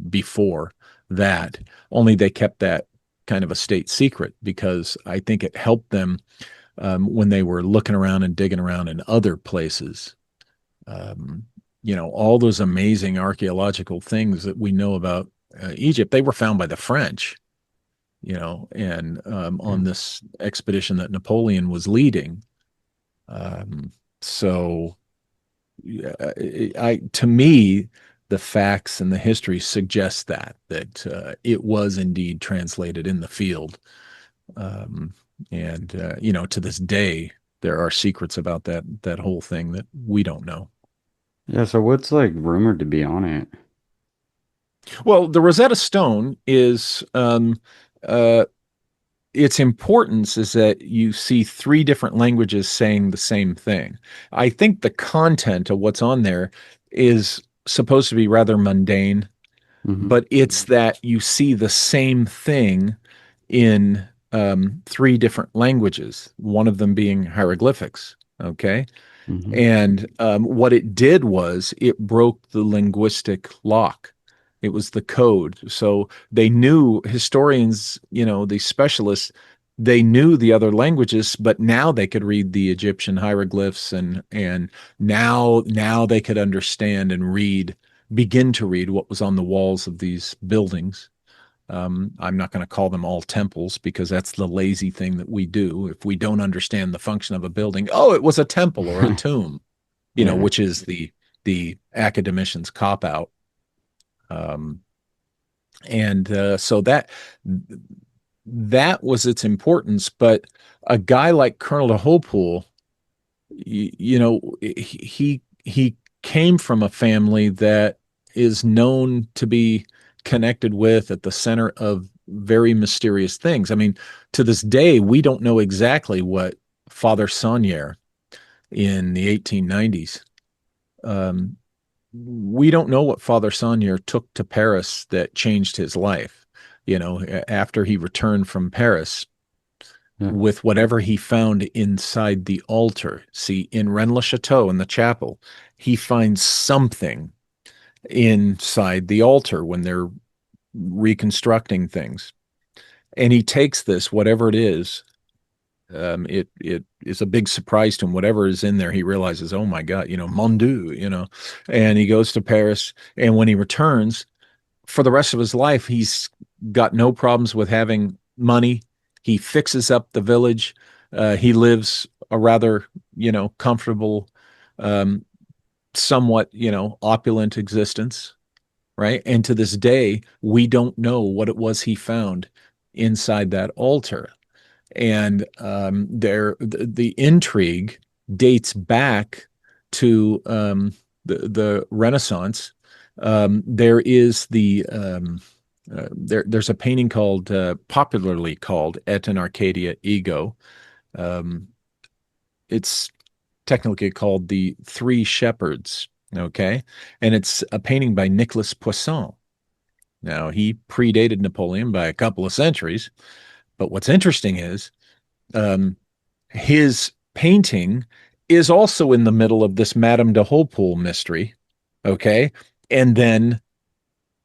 before that. Only they kept that kind of a state secret because I think it helped them when they were looking around and digging around in other places. Um, all those amazing archaeological things that we know about Egypt, they were found by the French, and Yeah. on this expedition that Napoleon was leading. Um, so, to me, the facts and the history suggest that it was indeed translated in the field, um, and to this day, there are secrets about that whole thing that we don't know. Yeah. So what's like rumored to be on it? Well, the Rosetta Stone is uh, its importance is that you see three different languages saying the same thing. I think the content of what's on there is supposed to be rather mundane, Hmm. but it's that you see the same thing in three different languages, one of them being hieroglyphics. Okay. Hmm. And what it did was it broke the linguistic lock. It was the code. So they knew historians, the specialists, they knew the other languages, but now they could read the Egyptian hieroglyphs and now they could understand and begin to read what was on the walls of these buildings. I'm not going to call them all temples because that's the lazy thing that we do. If we don't understand the function of a building, oh, it was a temple or a tomb, Yeah. which is the academician's cop out. Um, and so that was its importance. But a guy like Colonel de Hopoul, he came from a family that is known to be connected with at the center of very mysterious things. I mean, to this day, we don't know exactly what Father Saunière in the 1890s. Um, we don't know what Father Saunière took to Paris that changed his life. After he returned from Paris, Yeah. with whatever he found inside the altar. See, in Rennes le Chateau, in the chapel, he finds something inside the altar when they're reconstructing things. And he takes this, whatever it is, it is a big surprise to him. Whatever is in there, he realizes, oh my God, mon Dieu, and he goes to Paris. And when he returns, for the rest of his life, he's got no problems with having money. He fixes up the village. He lives a rather, comfortable, um, somewhat, opulent existence, right? And to this day, we don't know what it was he found inside that altar. And the intrigue dates back to the Renaissance. There is there's a painting called popularly called Et in Arcadia Ego. Um, it's technically called the Three Shepherds. Okay, and it's a painting by Nicolas Poisson. Now he predated Napoleon by a couple of centuries, but what's interesting is um, his painting is also in the middle of this Madame de Hautpoul mystery. Okay. And then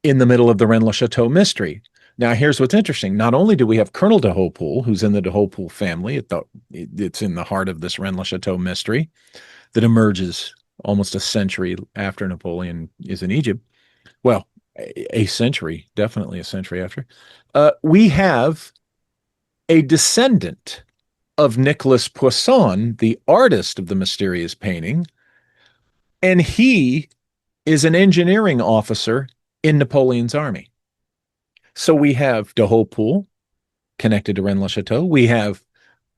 in the middle of the Rennes-le-Chateau mystery. Now, here's what's interesting. Not only do we have Colonel de Hautpoul, who's in the de Hautpoul family, it's in the heart of this Rennes-le-Chateau mystery that emerges almost a century after Napoleon is in Egypt. Well, a century, definitely a century after. We have a descendant of Nicolas Poisson, the artist of the mysterious painting, and he is an engineering officer in Napoleon's army. So we have de Hautpoul connected to Rennes-le-Chateau. We have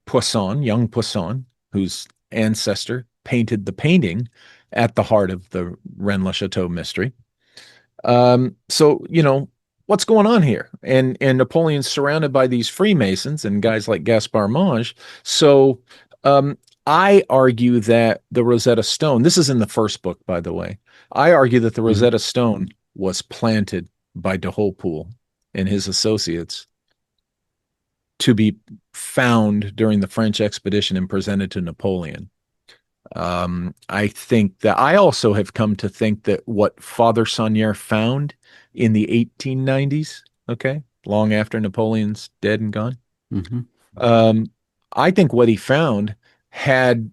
Poisson, young Poisson, whose ancestor painted the painting at the heart of the Rennes-le-Chateau mystery. So, what's going on here? And Napoleon's surrounded by these Freemasons and guys like Gaspard Monge. So um, I argue that the Rosetta Stone, this is in the first book, by the way. I argue that the Mhm. Rosetta Stone was planted by de Hautpoul and his associates to be found during the French expedition and presented to Napoleon. I think that I also have come to think that what Father Saunier found in the 1890s, okay, long after Napoleon's dead and gone, Mhm. um, I think what he found had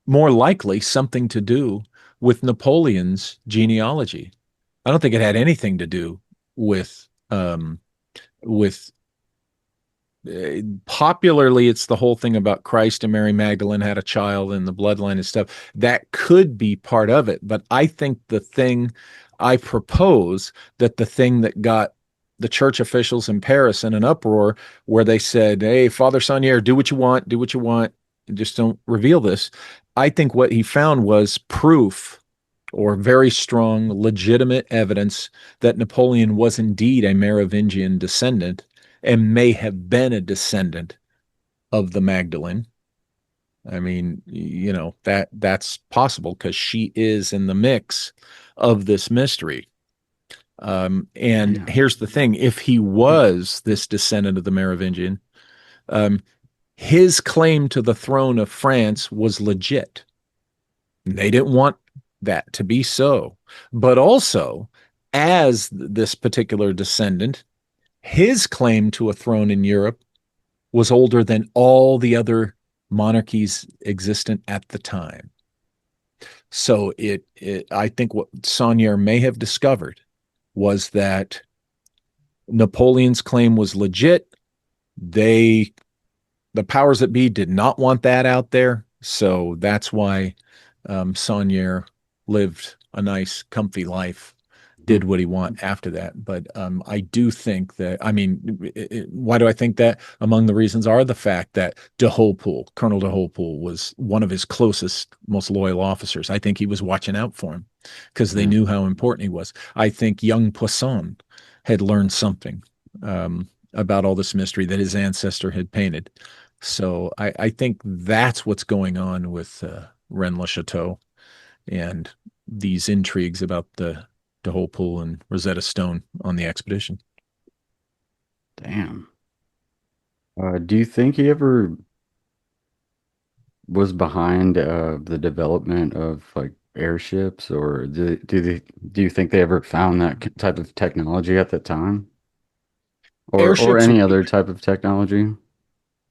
more likely something to do with Napoleon's genealogy. I don't think it had anything to do with popularly it's the whole thing about Christ and Mary Magdalene had a child and the bloodline and stuff. That could be part of it, but I think the thing I propose that the thing that got the church officials in Paris in an uproar where they said, "Hey, Father Saunier, do what you want, just don't reveal this." I think what he found was proof or very strong, legitimate evidence that Napoleon was indeed a Merovingian descendant and may have been a descendant of the Magdalene. I mean, that's possible because she is in the mix of this mystery. And Damn. here's the thing: if he was this descendant of the Merovingian, um, his claim to the throne of France was legit. They didn't want that to be so. But also, as this particular descendant, his claim to a throne in Europe was older than all the other monarchies existent at the time. So I think what Saunier may have discovered was that Napoleon's claim was legit. They, the powers that be, did not want that out there. So that's why Saunier lived a nice, comfy life, did Mhm. what he want after that. But I do think that, I mean, why do I think that? Among the reasons are the fact that de Hautpoul, Colonel de Hautpoul, was one of his closest, most loyal officers. I think he was watching out for him because they Yeah. knew how important he was. I think young Poisson had learned something about all this mystery that his ancestor had painted. So I think that's what's going on with Rennes-le-Chateau and these intrigues about the Hautpoul and Rosetta Stone on the expedition. Damn. Do you think he ever was behind the development of like airships, or do you think they ever found that type of technology at the time, or Airships, any other type of technology?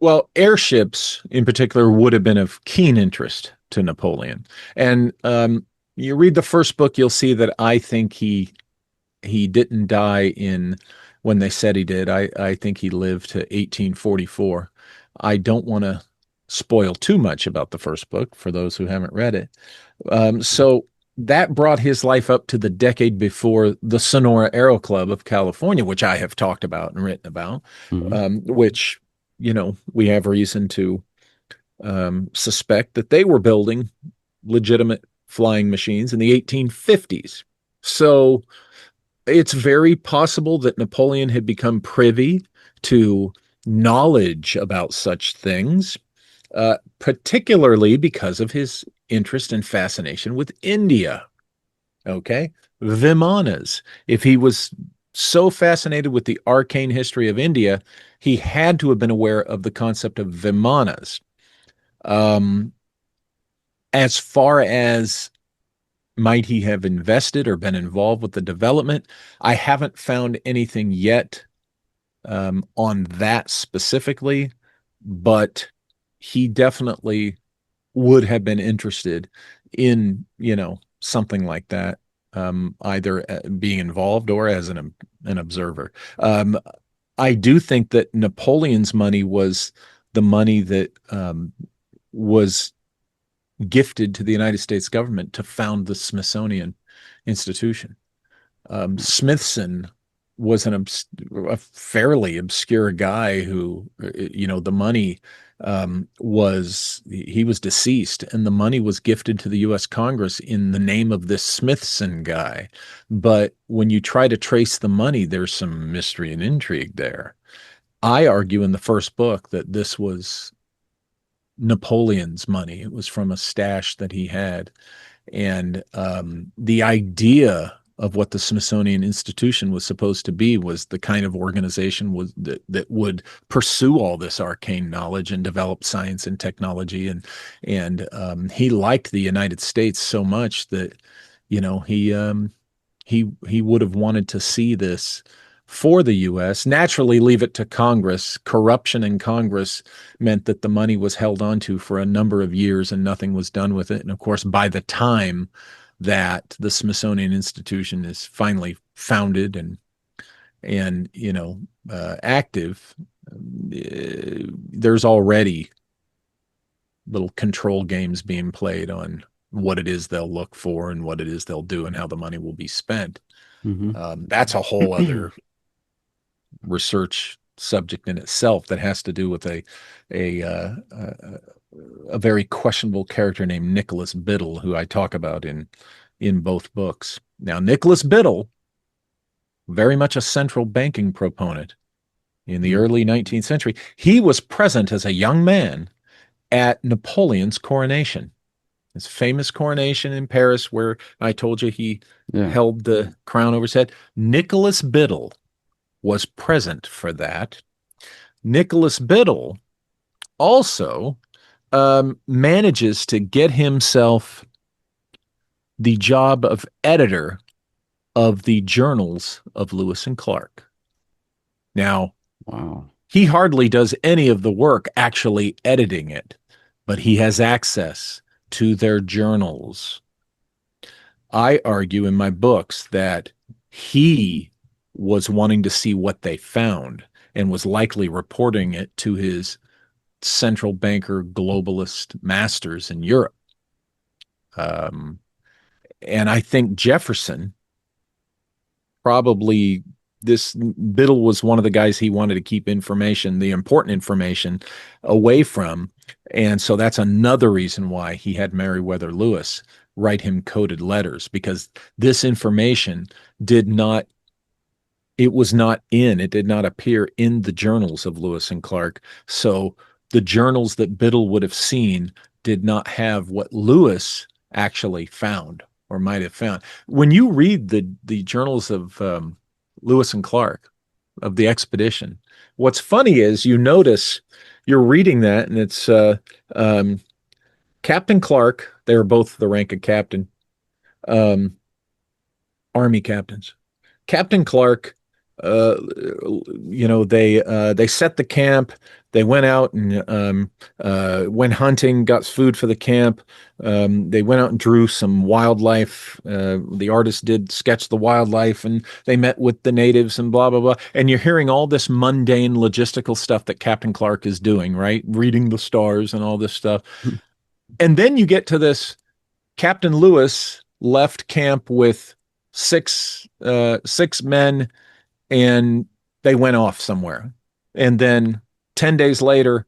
well, airships in particular would have been of keen interest to Napoleon. And you read the first book, you'll see that I think he didn't die in when they said he did. I think he lived to 1844. I don't want to spoil too much about the first book for those who haven't read it. So that brought his life up to the decade before the Sonora Aero Club of California, which I have talked about and written about, Hmm. which, we have reason to suspect that they were building legitimate flying machines in the 1850s. So it's very possible that Napoleon had become privy to knowledge about such things, particularly because of his interest and fascination with India. Okay. Vimanas. If he was so fascinated with the arcane history of India, he had to have been aware of the concept of Vimanas. Um, as far as might he have invested or been involved with the development, I haven't found anything yet on that specifically, but he definitely would have been interested in, something like that, either being involved or as an observer. Um, I do think that Napoleon's money was the money that was gifted to the United States government to found the Smithsonian Institution. Smithson was a fairly obscure guy who, the money he was deceased, and the money was gifted to the U.S. Congress in the name of this Smithson guy. But when you try to trace the money, there's some mystery and intrigue there. I argue in the first book that this was Napoleon's money. It was from a stash that he had. And the idea of what the Smithsonian Institution was supposed to be was the kind of organization that would pursue all this arcane knowledge and develop science and technology. And he liked the United States so much that he would have wanted to see this for the U.S. Naturally, leave it to Congress. Corruption in Congress meant that the money was held onto for a number of years and nothing was done with it. And of course, by the time that the Smithsonian Institution is finally founded and active, there's already little control games being played on what it is they'll look for and what it is they'll do and how the money will be spent. Hmm. That's a whole other research subject in itself that has to do with a uh, a, a very questionable character named Nicholas Biddle, who I talk about in both books. Now, Nicholas Biddle, very much a central banking proponent in the early 19th century, he was present as a young man at Napoleon's coronation, his famous coronation in Paris, where I told you he Yeah. held the crown over his head. Nicholas Biddle was present for that. Nicholas Biddle also manages to get himself the job of editor of the journals of Lewis and Clark. Now, Wow. he hardly does any of the work actually editing it, but he has access to their journals. I argue in my books that he was wanting to see what they found and was likely reporting it to his central banker globalist masters in Europe. Um, and I think Jefferson probably this Biddle was one of the guys he wanted to keep information, the important information, away from. And so that's another reason why he had Meriwether Lewis write him coded letters, because this information did not it did not appear in the journals of Lewis and Clark. So the journals that Biddle would have seen did not have what Lewis actually found or might have found. When you read the journals of Lewis and Clark of the expedition, what's funny is you notice you're reading that and it's um, Captain Clark. They were both the rank of captain, um, Army captains. Captain Clark uh, they set the camp. They went out and went hunting, got food for the camp. They went out and drew some wildlife. The artist did sketch the wildlife, and they met with the natives and blah blah blah. And you're hearing all this mundane logistical stuff that Captain Clark is doing, right? Reading the stars and all this stuff. And then you get to this. Captain Lewis left camp with six men, and they went off somewhere. And then 10 days later,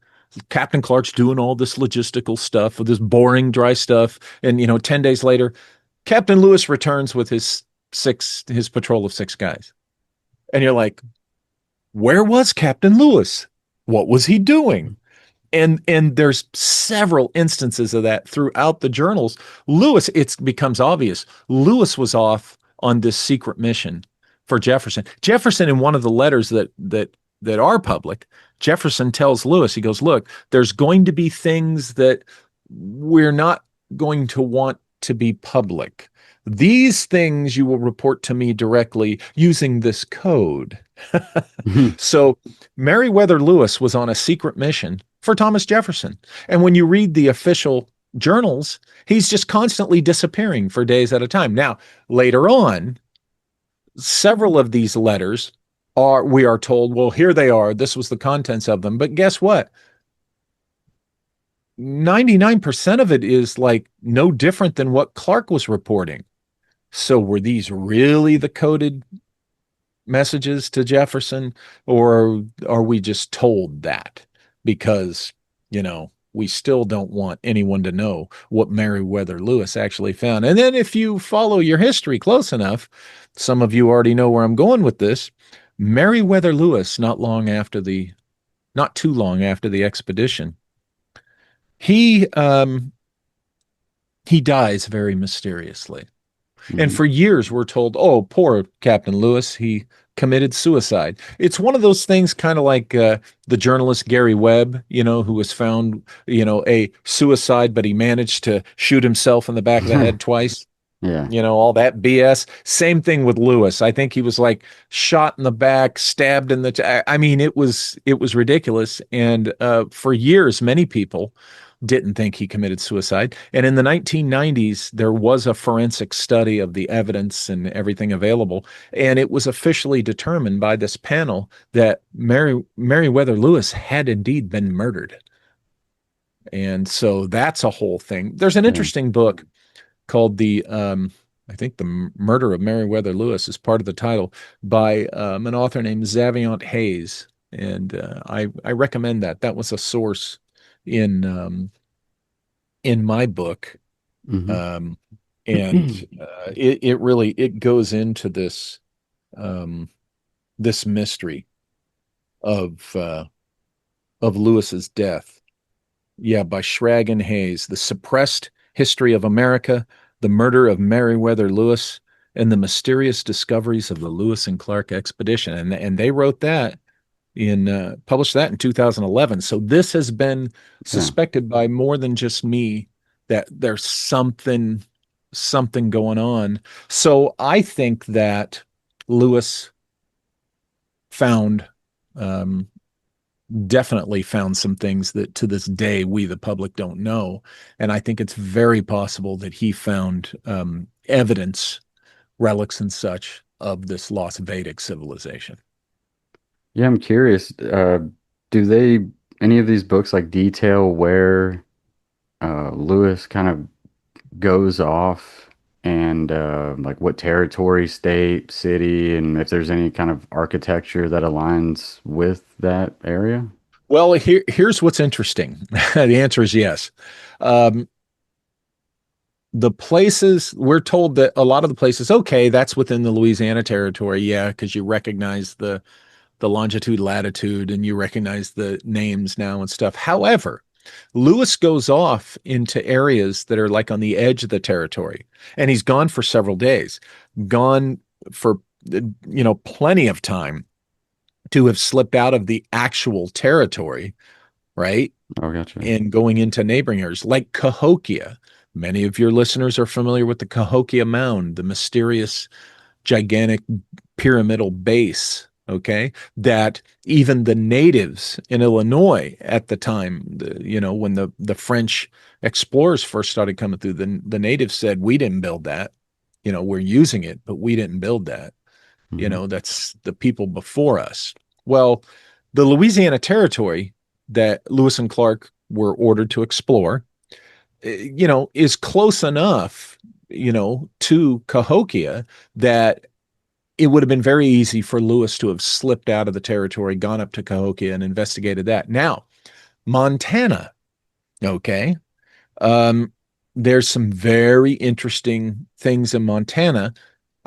Captain Clark's doing all this logistical stuff, this boring, dry stuff. And, 10 days later, Captain Lewis returns with his patrol of six guys. And you're like, where was Captain Lewis? What was he doing? And there's several instances of that throughout the journals. Lewis, it becomes obvious. Lewis was off on this secret mission for Jefferson. Jefferson, in one of the letters that are public, Jefferson tells Lewis, he goes, "Look, there's going to be things that we're not going to want to be public. These things you will report to me directly using this code." So Meriwether Lewis was on a secret mission for Thomas Jefferson. And when you read the official journals, he's just constantly disappearing for days at a time. Now, later on, several of these letters we are told, well, here they are. This was the contents of them. But guess what? 99% of it is like no different than what Clark was reporting. So were these really the coded messages to Jefferson, or are we just told that because, we still don't want anyone to know what Meriwether Lewis actually found? And then if you follow your history close enough, some of you already know where I'm going with this. Meriwether Lewis, not too long after the expedition, he he dies very mysteriously. And Mhm. for years, we're told, oh, poor Captain Lewis, he committed suicide. It's one of those things, kind of like the journalist Gary Webb, who was found, a suicide, but he managed to shoot himself in the back of the head twice. Yeah. All that BS. Same thing with Lewis. I think he was like shot in the back, stabbed in I mean, it was ridiculous. And for years, many people didn't think he committed suicide. And in the 1990s, there was a forensic study of the evidence and everything available. And it was officially determined by this panel that Meriwether Lewis had indeed been murdered. And so that's a whole thing. There's an Yeah. interesting book called I think the Murder of Meriwether Lewis is part of the title, by an author named Xaviant Hayes. And I recommend that. That was a source in my book. Hmm. Um, and it really it goes into um, this mystery of Lewis's death. Yeah, by Schrag and Hayes, The Suppressed History of America, The Murder of Meriwether Lewis, and the Mysterious Discoveries of the Lewis and Clark Expedition. And they wrote that published that in 2011. So this has been Yeah. suspected by more than just me that there's something going on. So I think that Lewis found um, definitely found some things that to this day we the public don't know, and I think it's very possible that he found evidence, relics and such, of this lost Vedic civilization. Yeah, I'm curious. Do any of these books like detail where Lewis kind of goes off and like what territory, state, city, and if there's any kind of architecture that aligns with that area? Well, here's what's interesting. The answer is yes. Um, the places we're told that a lot of the places, okay, that's within the Louisiana territory, yeah, because you recognize the longitude, latitude, and you recognize the names now and stuff. However, Lewis goes off into areas that are like on the edge of the territory, and he's gone for several days, gone for plenty of time to have slipped out of the actual territory, right? Oh, gotcha. And going into neighboring areas like Cahokia. Many of your listeners are familiar with the Cahokia Mound, the mysterious, gigantic pyramidal base Okay, that even the natives in Illinois at the time, when the French explorers first started coming through, the natives said, "We didn't build that. We're using it, but we didn't build that. Hmm. That's the people before us." Well, the Louisiana Territory that Lewis and Clark were ordered to explore, is close enough, to Cahokia that it would have been very easy for Lewis to have slipped out of the territory, gone up to Cahokia and investigated that. Now, Montana, okay. Um, there's some very interesting things in Montana.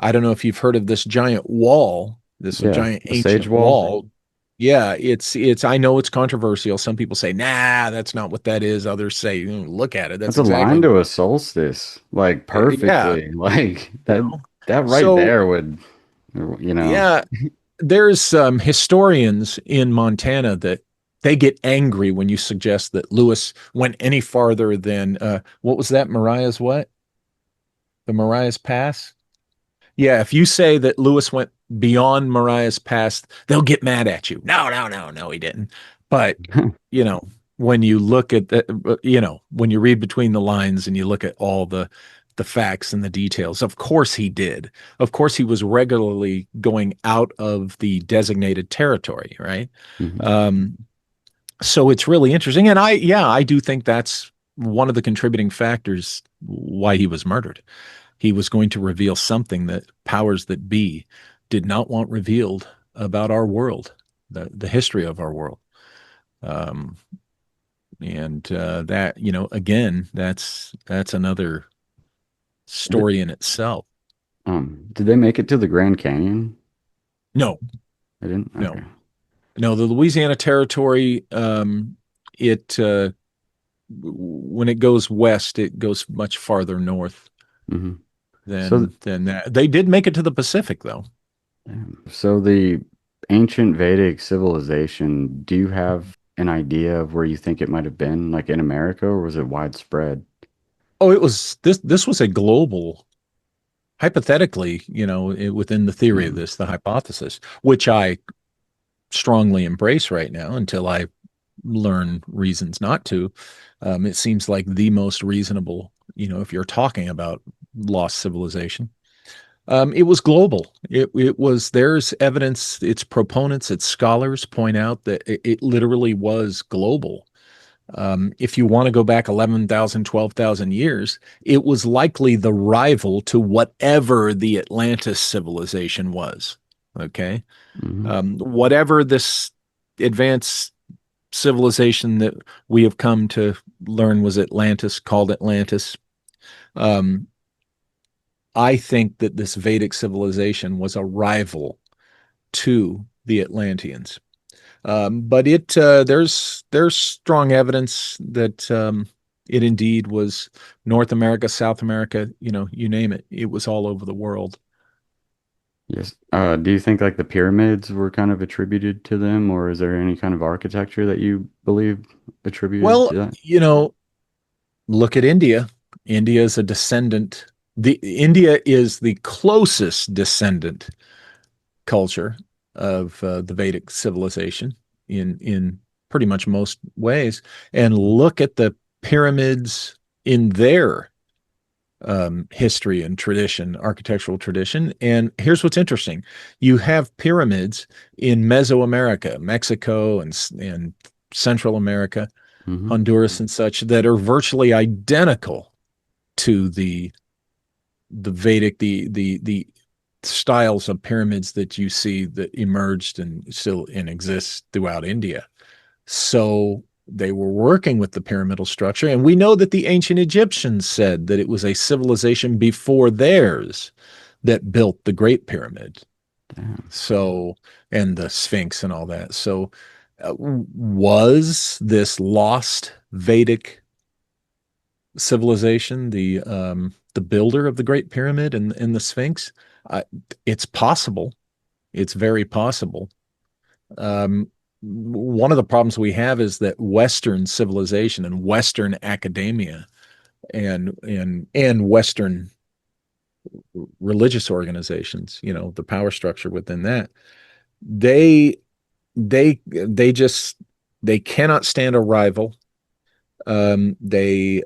I don't know if you've heard of this giant wall, this Yeah, giant the Sage ancient Wall. wall. Yeah, it's I know it's controversial. Some people say, "Nah, that's not what that is." Others say, "Look at it. That's That's exactly aligned what to a it solstice, like is." Yeah, perfectly. Like you that know. that right So, there would, you know. yeah, there's historians in Montana that they get angry when you suggest that Lewis went any farther than what was that? Mariah's what? The Mariah's Pass? Yeah, if you say that Lewis went beyond Mariah's Pass, they'll get mad at you. No, no, no, no, he didn't. But, you know, when you look at when you read between the lines and you look at all the facts and the details, of course he did. Of course he was regularly going out of the designated territory, right? Mhm. Um, so it's really interesting. And I do think that's one of the contributing factors why he was murdered. He was going to reveal something that powers that be did not want revealed about our world, the history of our world. Um, and that, again, that's another Th- story in itself. did they make it to the Grand Canyon? No, They didn't? no, Okay. no. The Louisiana Territory, it when it goes west, it goes much farther north Hmm. So, than that. They did make it to the Pacific, though. so the ancient Vedic civilization, do you have an idea of where you think it might have been, like in America, or was it widespread? Oh, it was this was a global, hypothetically, within the theory of Mm-hmm. this, the hypothesis, which I strongly embrace right now until I learn reasons not to. It seems like the most reasonable, if you're talking about lost civilization. It was global. It was, there's evidence, its proponents, its scholars point out that it literally was global. If you want to go back 11,000, 12,000 years, it was likely the rival to whatever the Atlantis civilization was. Okay. Hmm. Whatever this advanced civilization that we have come to learn was Atlantis, called Atlantis. Um, I think that this Vedic civilization was a rival to the Atlanteans. But there's strong evidence that it indeed was North America, South America, you name it. It was all over the world. Yes. Do you think like the pyramids were kind of attributed to them, or is there any kind of architecture that you believe attributed Well, to that? look at India. India is a descendant. The India is the closest descendant culture of the Vedic civilization in pretty much most ways. And look at the pyramids in their history and tradition, architectural tradition. And here's what's interesting: you have pyramids in Mesoamerica, Mexico, and Central America, Hmm. Honduras, and such, that are virtually identical to the Vedic, the styles of pyramids that you see that emerged and still and exist throughout India. So they were working with the pyramidal structure. And we know that the ancient Egyptians said that it was a civilization before theirs that built the Great Pyramid. Damn. So, and the Sphinx and all that. So, was this lost Vedic civilization the builder of the Great Pyramid and the Sphinx? Uh, it's possible. It's very possible. One of the problems we have is that Western civilization and Western academia and Western religious organizations, the power structure within that, they they just they cannot stand a rival. Their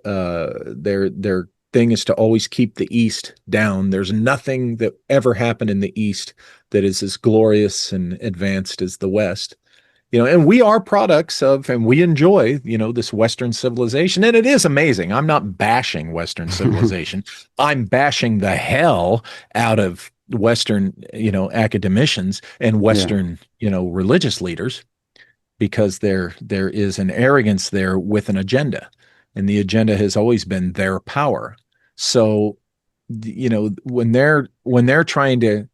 thing is to always keep the East down. There's nothing that ever happened in the East that is as glorious and advanced as the West. And we are products of, and we enjoy, this Western civilization. And it is amazing. I'm not bashing Western civilization. I'm bashing the hell out of Western, academicians and Yeah. Western, religious leaders, because there is an arrogance there with an agenda, and the agenda has always been their power. So, when they're trying to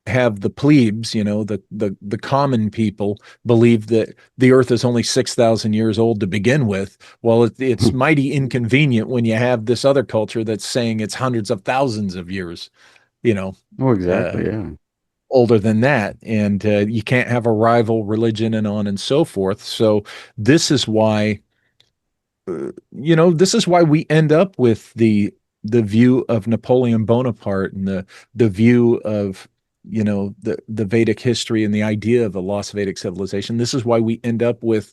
have the plebes, the common people, believe that the earth is only 6,000 years old to begin with. Well, it's mighty inconvenient when you have this other culture that's saying it's hundreds of thousands of years, you know, Oh, uh, exactly. Yeah. older than that. And you can't have a rival religion and on and so forth. So this is why this is why we end up with the view of Napoleon Bonaparte, and the view of the Vedic history and the idea of a lost Vedic civilization. This is why we end up with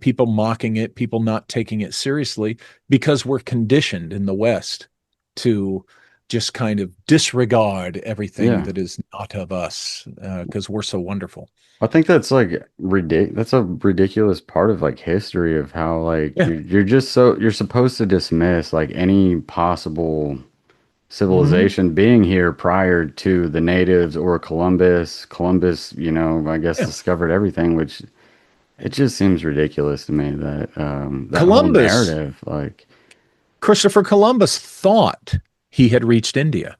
people mocking it, people not taking it seriously, because we're conditioned in the West to just kind of disregard everything Yeah. that is not of us, because we're so wonderful. I think that's like that's a ridiculous part of like history of how like Yeah. you're just so you're supposed to dismiss like any possible Hmm. civilization being here prior to the natives or Columbus. Columbus, I guess Yeah. discovered everything, which it just seems ridiculous to me that that whole Columbus narrative, like, Christopher Columbus thought he had reached India.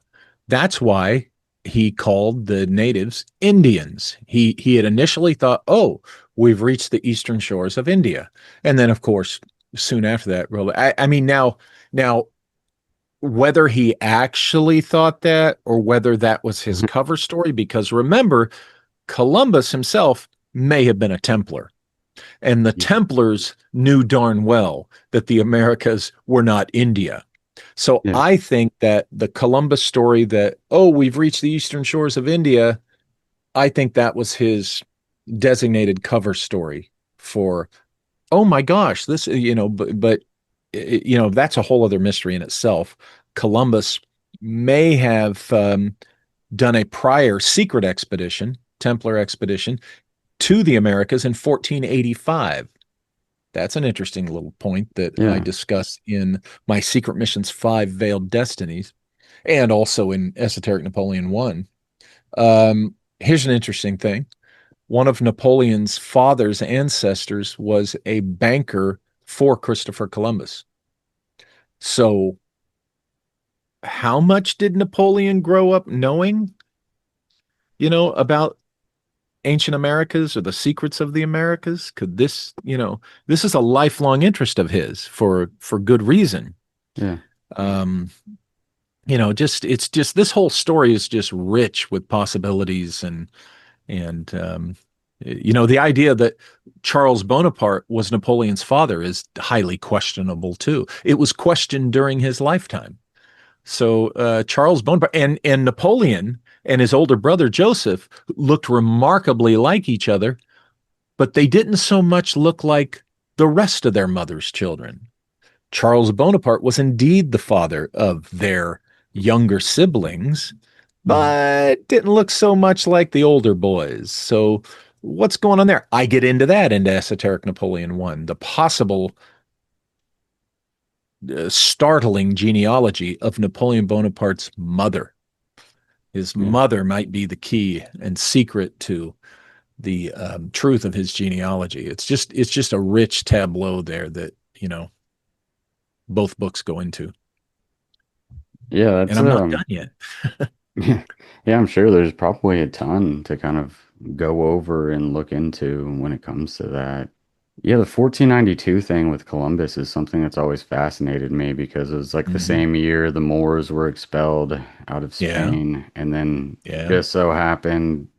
That's why he called the natives Indians. He had initially thought, "Oh, we've reached the eastern shores of India," and then, of course, soon after that, really. I mean, now whether he actually thought that or whether that was his cover story, because remember, Columbus himself may have been a Templar. And the Templars knew darn well that the Americas were not India. So yeah, I think that the Columbus story that, oh, we've reached the eastern shores of India, I think that was his designated cover story for, oh my gosh, this, but that's a whole other mystery in itself. Columbus may have done a prior secret expedition, Templar expedition, to the Americas in 1485. That's an interesting little point that I yeah, discuss in my Secret Missions 5 Veiled Destinies, and also in Esoteric Napoleon 1. Here's an interesting thing. One of Napoleon's father's ancestors was a banker for Christopher Columbus. So, how much did Napoleon grow up knowing, about ancient Americas or the secrets of the Americas? Could this is a lifelong interest of his for good reason. yeah, Um, just it's just this whole story is just rich with possibilities, and the idea that Charles Bonaparte was Napoleon's father is highly questionable too. It was questioned during his lifetime. So Charles Bonaparte and Napoleon and his older brother Joseph looked remarkably like each other, but they didn't so much look like the rest of their mother's children. Charles Bonaparte was indeed the father of their younger siblings, mhm. but didn't look so much like the older boys. So, what's going on there? I get into that into Esoteric Napoleon 1, the possible startling genealogy of Napoleon Bonaparte's mother. His Yeah. mother might be the key and secret to the truth of his genealogy. It's just a rich tableau there that both books go into. Yeah, And that's I'm not done yet. yeah, yeah, I'm sure there's probably a ton to kind of go over and look into when it comes to that. Yeah, the 1492 thing with Columbus is something that's always fascinated me because it was like the Hmm. same year the Moors were expelled out of Yeah, Spain. And then yeah, just so happened,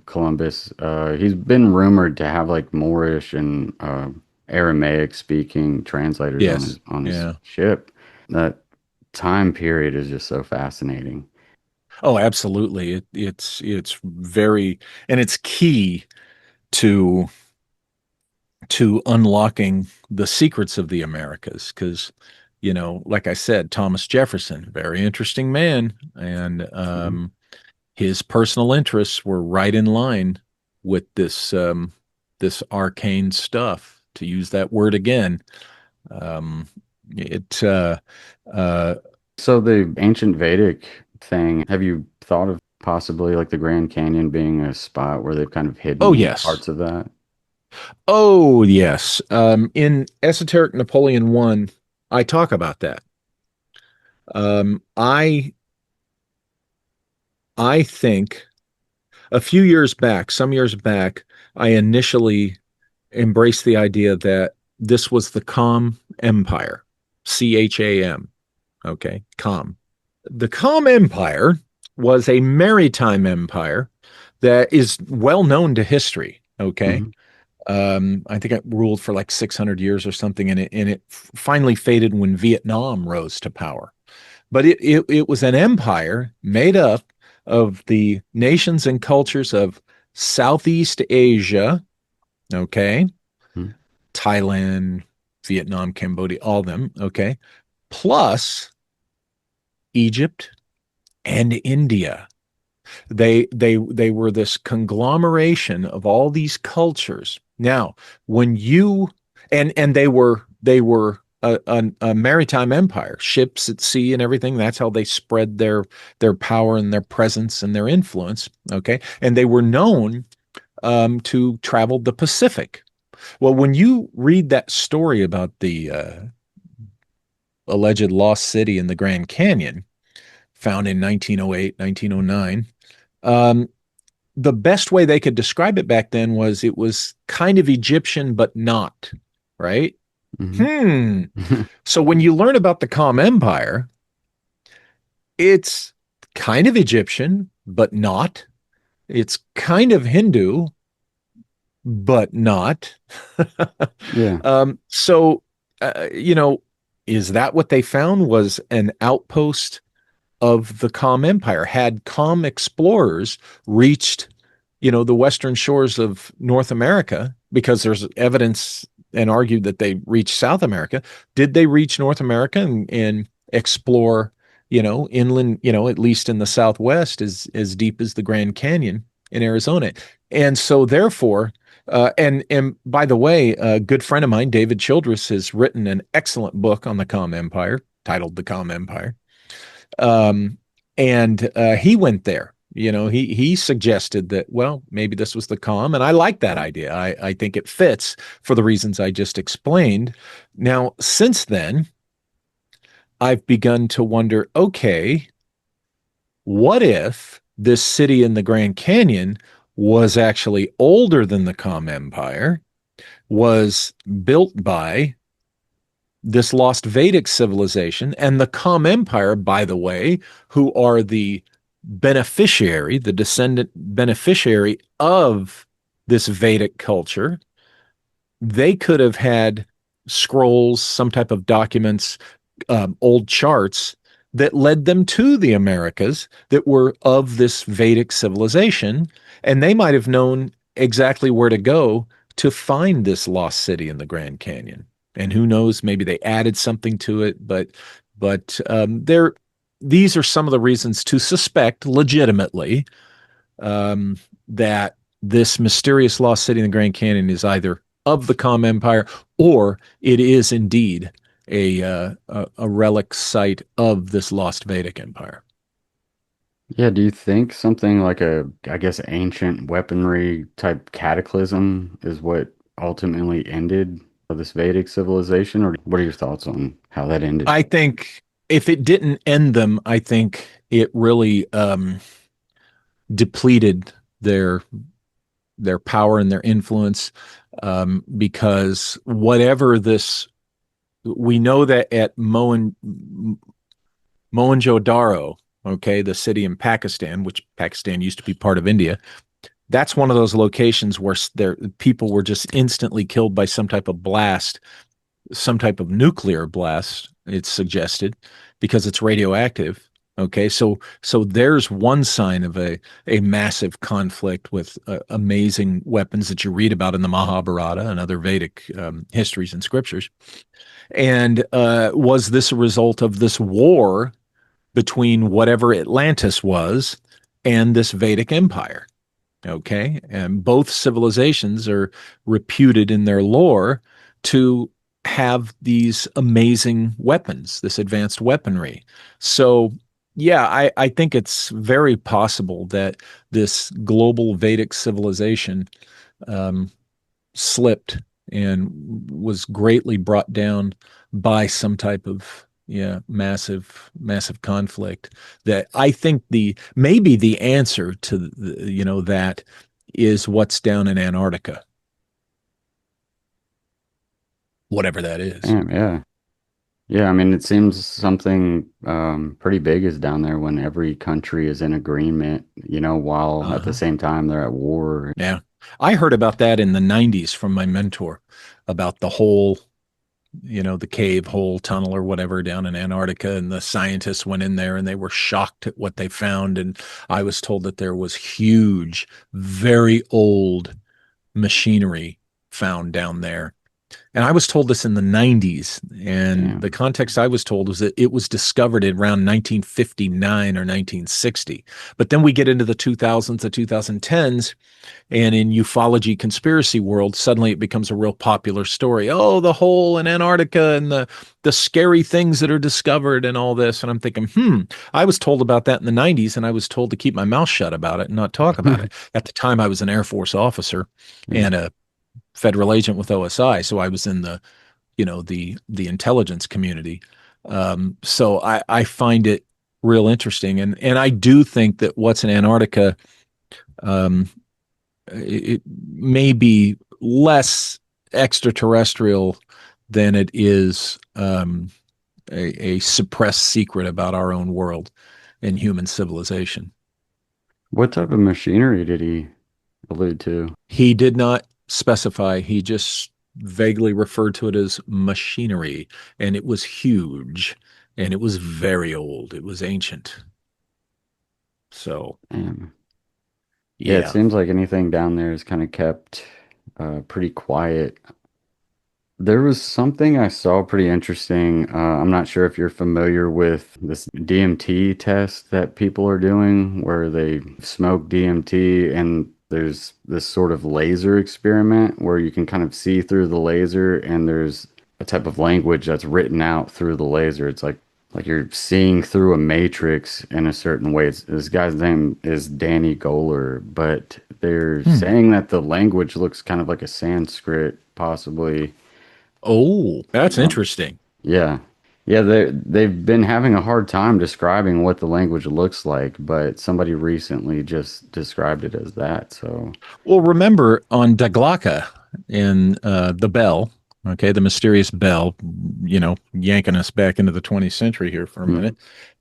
Columbus, he's been rumored to have like Moorish and Aramaic speaking translators on yes, his yeah. ship. That time period is just so fascinating. Oh, absolutely. It's very, and it's key to unlocking the secrets of the Americas because, like I said, Thomas Jefferson, very interesting man, and Mhm. his personal interests were right in line with this arcane stuff. To use that word again, um, it uh, So the ancient Vedic thing, have you thought of possibly like the Grand Canyon being a spot where they've kind of oh hidden yes, parts of that? oh yes. In Esoteric Napoleon 1, I talk about that. I think a few years back, some years back, I initially embraced the idea that this was the Kham Empire, Cham. Okay, Kham. The Kham Empire was a maritime empire that is well known to history. Okay, Hmm. I think it ruled for like 600 years or something, and it finally faded when Vietnam rose to power. But it was an empire made up of the nations and cultures of Southeast Asia, okay, Thailand, Vietnam, Cambodia, all of them, okay, plus Egypt and India. They were this conglomeration of all these cultures. Now, when you and they were a maritime empire, ships at sea and everything. That's how they spread their power and their presence and their influence. Okay, and they were known to travel the Pacific. Well, when you read that story about the alleged lost city in the Grand Canyon, found in 1908, 1909, um, the best way they could describe it back then was it was kind of Egyptian, but not, right? Hmm. Hmm. So when you learn about the Kham Empire, it's kind of Egyptian, but not. It's kind of Hindu, but not. Yeah. So, uh, you know, is that what they found was an outpost of the Kham Empire? Had Kham explorers reached, the western shores of North America, because there's evidence and argued that they reached South America, did they reach North America and explore, inland, at least in the Southwest, as deep as the Grand Canyon in Arizona? And so therefore, and by the way, a good friend of mine, David Childress, has written an excellent book on the Kham Empire titled The Kham Empire. Um, and he went there. He suggested that, well, maybe this was the calm, and I like that idea. I think it fits for the reasons I just explained. Now, since then, I've begun to wonder, okay, what if this city in the Grand Canyon was actually older than the Kham Empire, was built by this lost Vedic civilization and the Kham Empire, by the way, who are the beneficiary, the descendant beneficiary of this Vedic culture? They could have had scrolls, some type of documents, old charts that led them to the Americas that were of this Vedic civilization. And they might have known exactly where to go to find this lost city in the Grand Canyon. And who knows, maybe they added something to it, but these are some of the reasons to suspect legitimately that this mysterious lost city in the Grand Canyon is either of the Kham Empire or it is indeed a relic site of this lost Vedic empire. Yeah, do you think something like I guess, ancient weaponry type cataclysm is what ultimately ended this Vedic civilization? Or what are your thoughts on how that ended? I think if it didn't end them, I think it really depleted their their power and their influence, because whatever this, we know that at Mohenjo-daro, okay, the city in Pakistan, which Pakistan used to be part of India, that's one of those locations where people were just instantly killed by some type of blast, some type of nuclear blast, it's suggested, because it's radioactive. Okay, so there's one sign of a massive conflict with amazing weapons that you read about in the Mahabharata and other Vedic histories and scriptures. And was this a result of this war between whatever Atlantis was and this Vedic empire? Okay. And both civilizations are reputed in their lore to have these amazing weapons, this advanced weaponry. So, yeah, I think it's very possible that this global Vedic civilization um, slipped and was greatly brought down by some type of massive conflict. That I think the maybe the answer to that is what's down in Antarctica, whatever that is. Damn, yeah. Yeah, I mean, it seems something pretty big is down there when every country is in agreement, while at the Uh-huh. same time they're at war. Yeah. I heard about that in the 90s from my mentor about the whole, the cave hole tunnel or whatever down in Antarctica. And the scientists went in there and they were shocked at what they found. And I was told that there was huge, very old machinery found down there. And I was told this in the 90s. And the Damn. context I was told was that it was discovered around 1959 or 1960. But then we get into the 2000s, the 2010s, and in ufology conspiracy world, suddenly it becomes a real popular story. Oh, the hole in Antarctica and the scary things that are discovered and all this. And I'm thinking, I was told about that in the 90s, and I was told to keep my mouth shut about it and not talk about it. At the time, I was an Air Force officer Yeah. and a federal agent with OSI, so I was in the intelligence community. So I find it real interesting, and I do think that what's in Antarctica, um, it may be less extraterrestrial than it is a suppressed secret about our own world and human civilization. What type of machinery did he allude to? He did not specify, he just vaguely referred to it as machinery, and it was huge and it was very old. It was ancient. So, Damn. Yeah, it yeah. seems like anything down there is kind of kept pretty quiet. There was something I saw pretty interesting. I'm not sure if you're familiar with this DMT test that people are doing where they smoke DMT and there's this sort of laser experiment where you can kind of see through the laser and there's a type of language that's written out through the laser. It's like you're seeing through a matrix in a certain way. This guy's name is Danny Goler, but they're Hmm. saying that the language looks kind of like a Sanskrit, possibly. Oh, that's Uh, interesting. yeah. Yeah, they've been having a hard time describing what the language looks like, but somebody recently just described it as that. So, Well, remember on Daglaka in the bell, okay, the mysterious bell, yanking us back into the 20th century here for a mm, minute.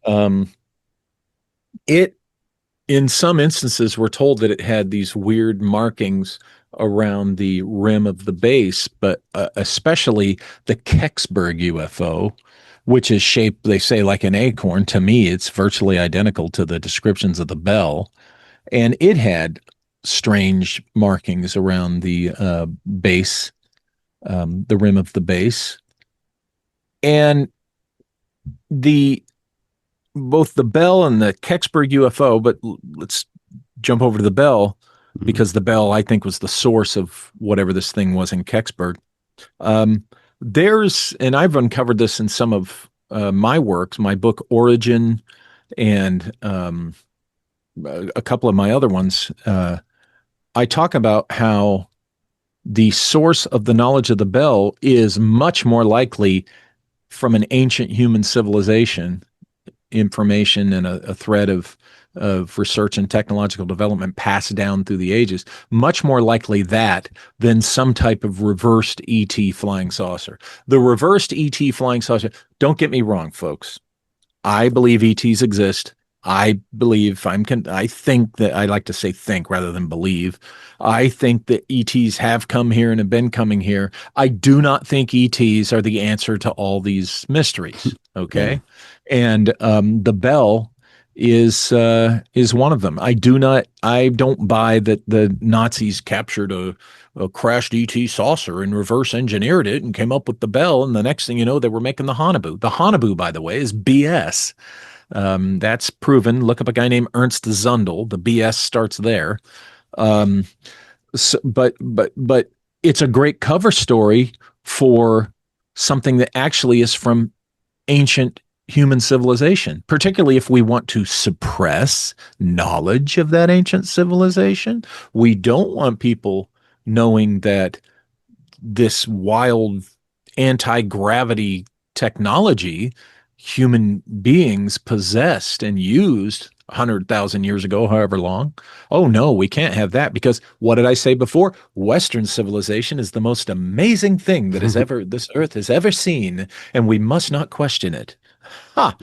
Um, it in some instances, we're told that it had these weird markings around the rim of the base, but especially the Kecksburg UFO, which is shaped, they say, like an acorn. To me, it's virtually identical to the descriptions of the bell. And it had strange markings around the base, the rim of the base. And the both the Bell and the Kecksburg UFO, but let's jump over to the Bell mm, because the Bell, I think, was the source of whatever this thing was in Kecksburg. Um, and I've uncovered this in some of my works, my book Origin, and a couple of my other ones. I talk about how the source of the knowledge of the Bell is much more likely from an ancient human civilization information and a thread of research and technological development passed down through the ages, much more likely that than some type of reversed ET flying saucer. The reversed ET flying saucer, don't get me wrong, folks. I believe ETs exist. I think that I like to say think rather than believe. I think that ETs have come here and have been coming here. I do not think ETs are the answer to all these mysteries. yeah. Okay. And the Bell is one of them. I don't buy that the Nazis captured a crashed ET saucer and reverse engineered it and came up with the bell, and the next thing you know, they were making the Hanabu. The Hanabu, by the way, is BS. That's proven. Look up a guy named Ernst Zundel. The BS starts there. Um, but it's a great cover story for something that actually is from ancient human civilization, particularly if we want to suppress knowledge of that ancient civilization. We don't want people knowing that this wild anti-gravity technology human beings possessed and used 100,000 years ago, however long. Oh no, we can't have that because what did I say before? Western civilization is the most amazing thing that has ever this earth has ever seen, and we must not question it. Ha!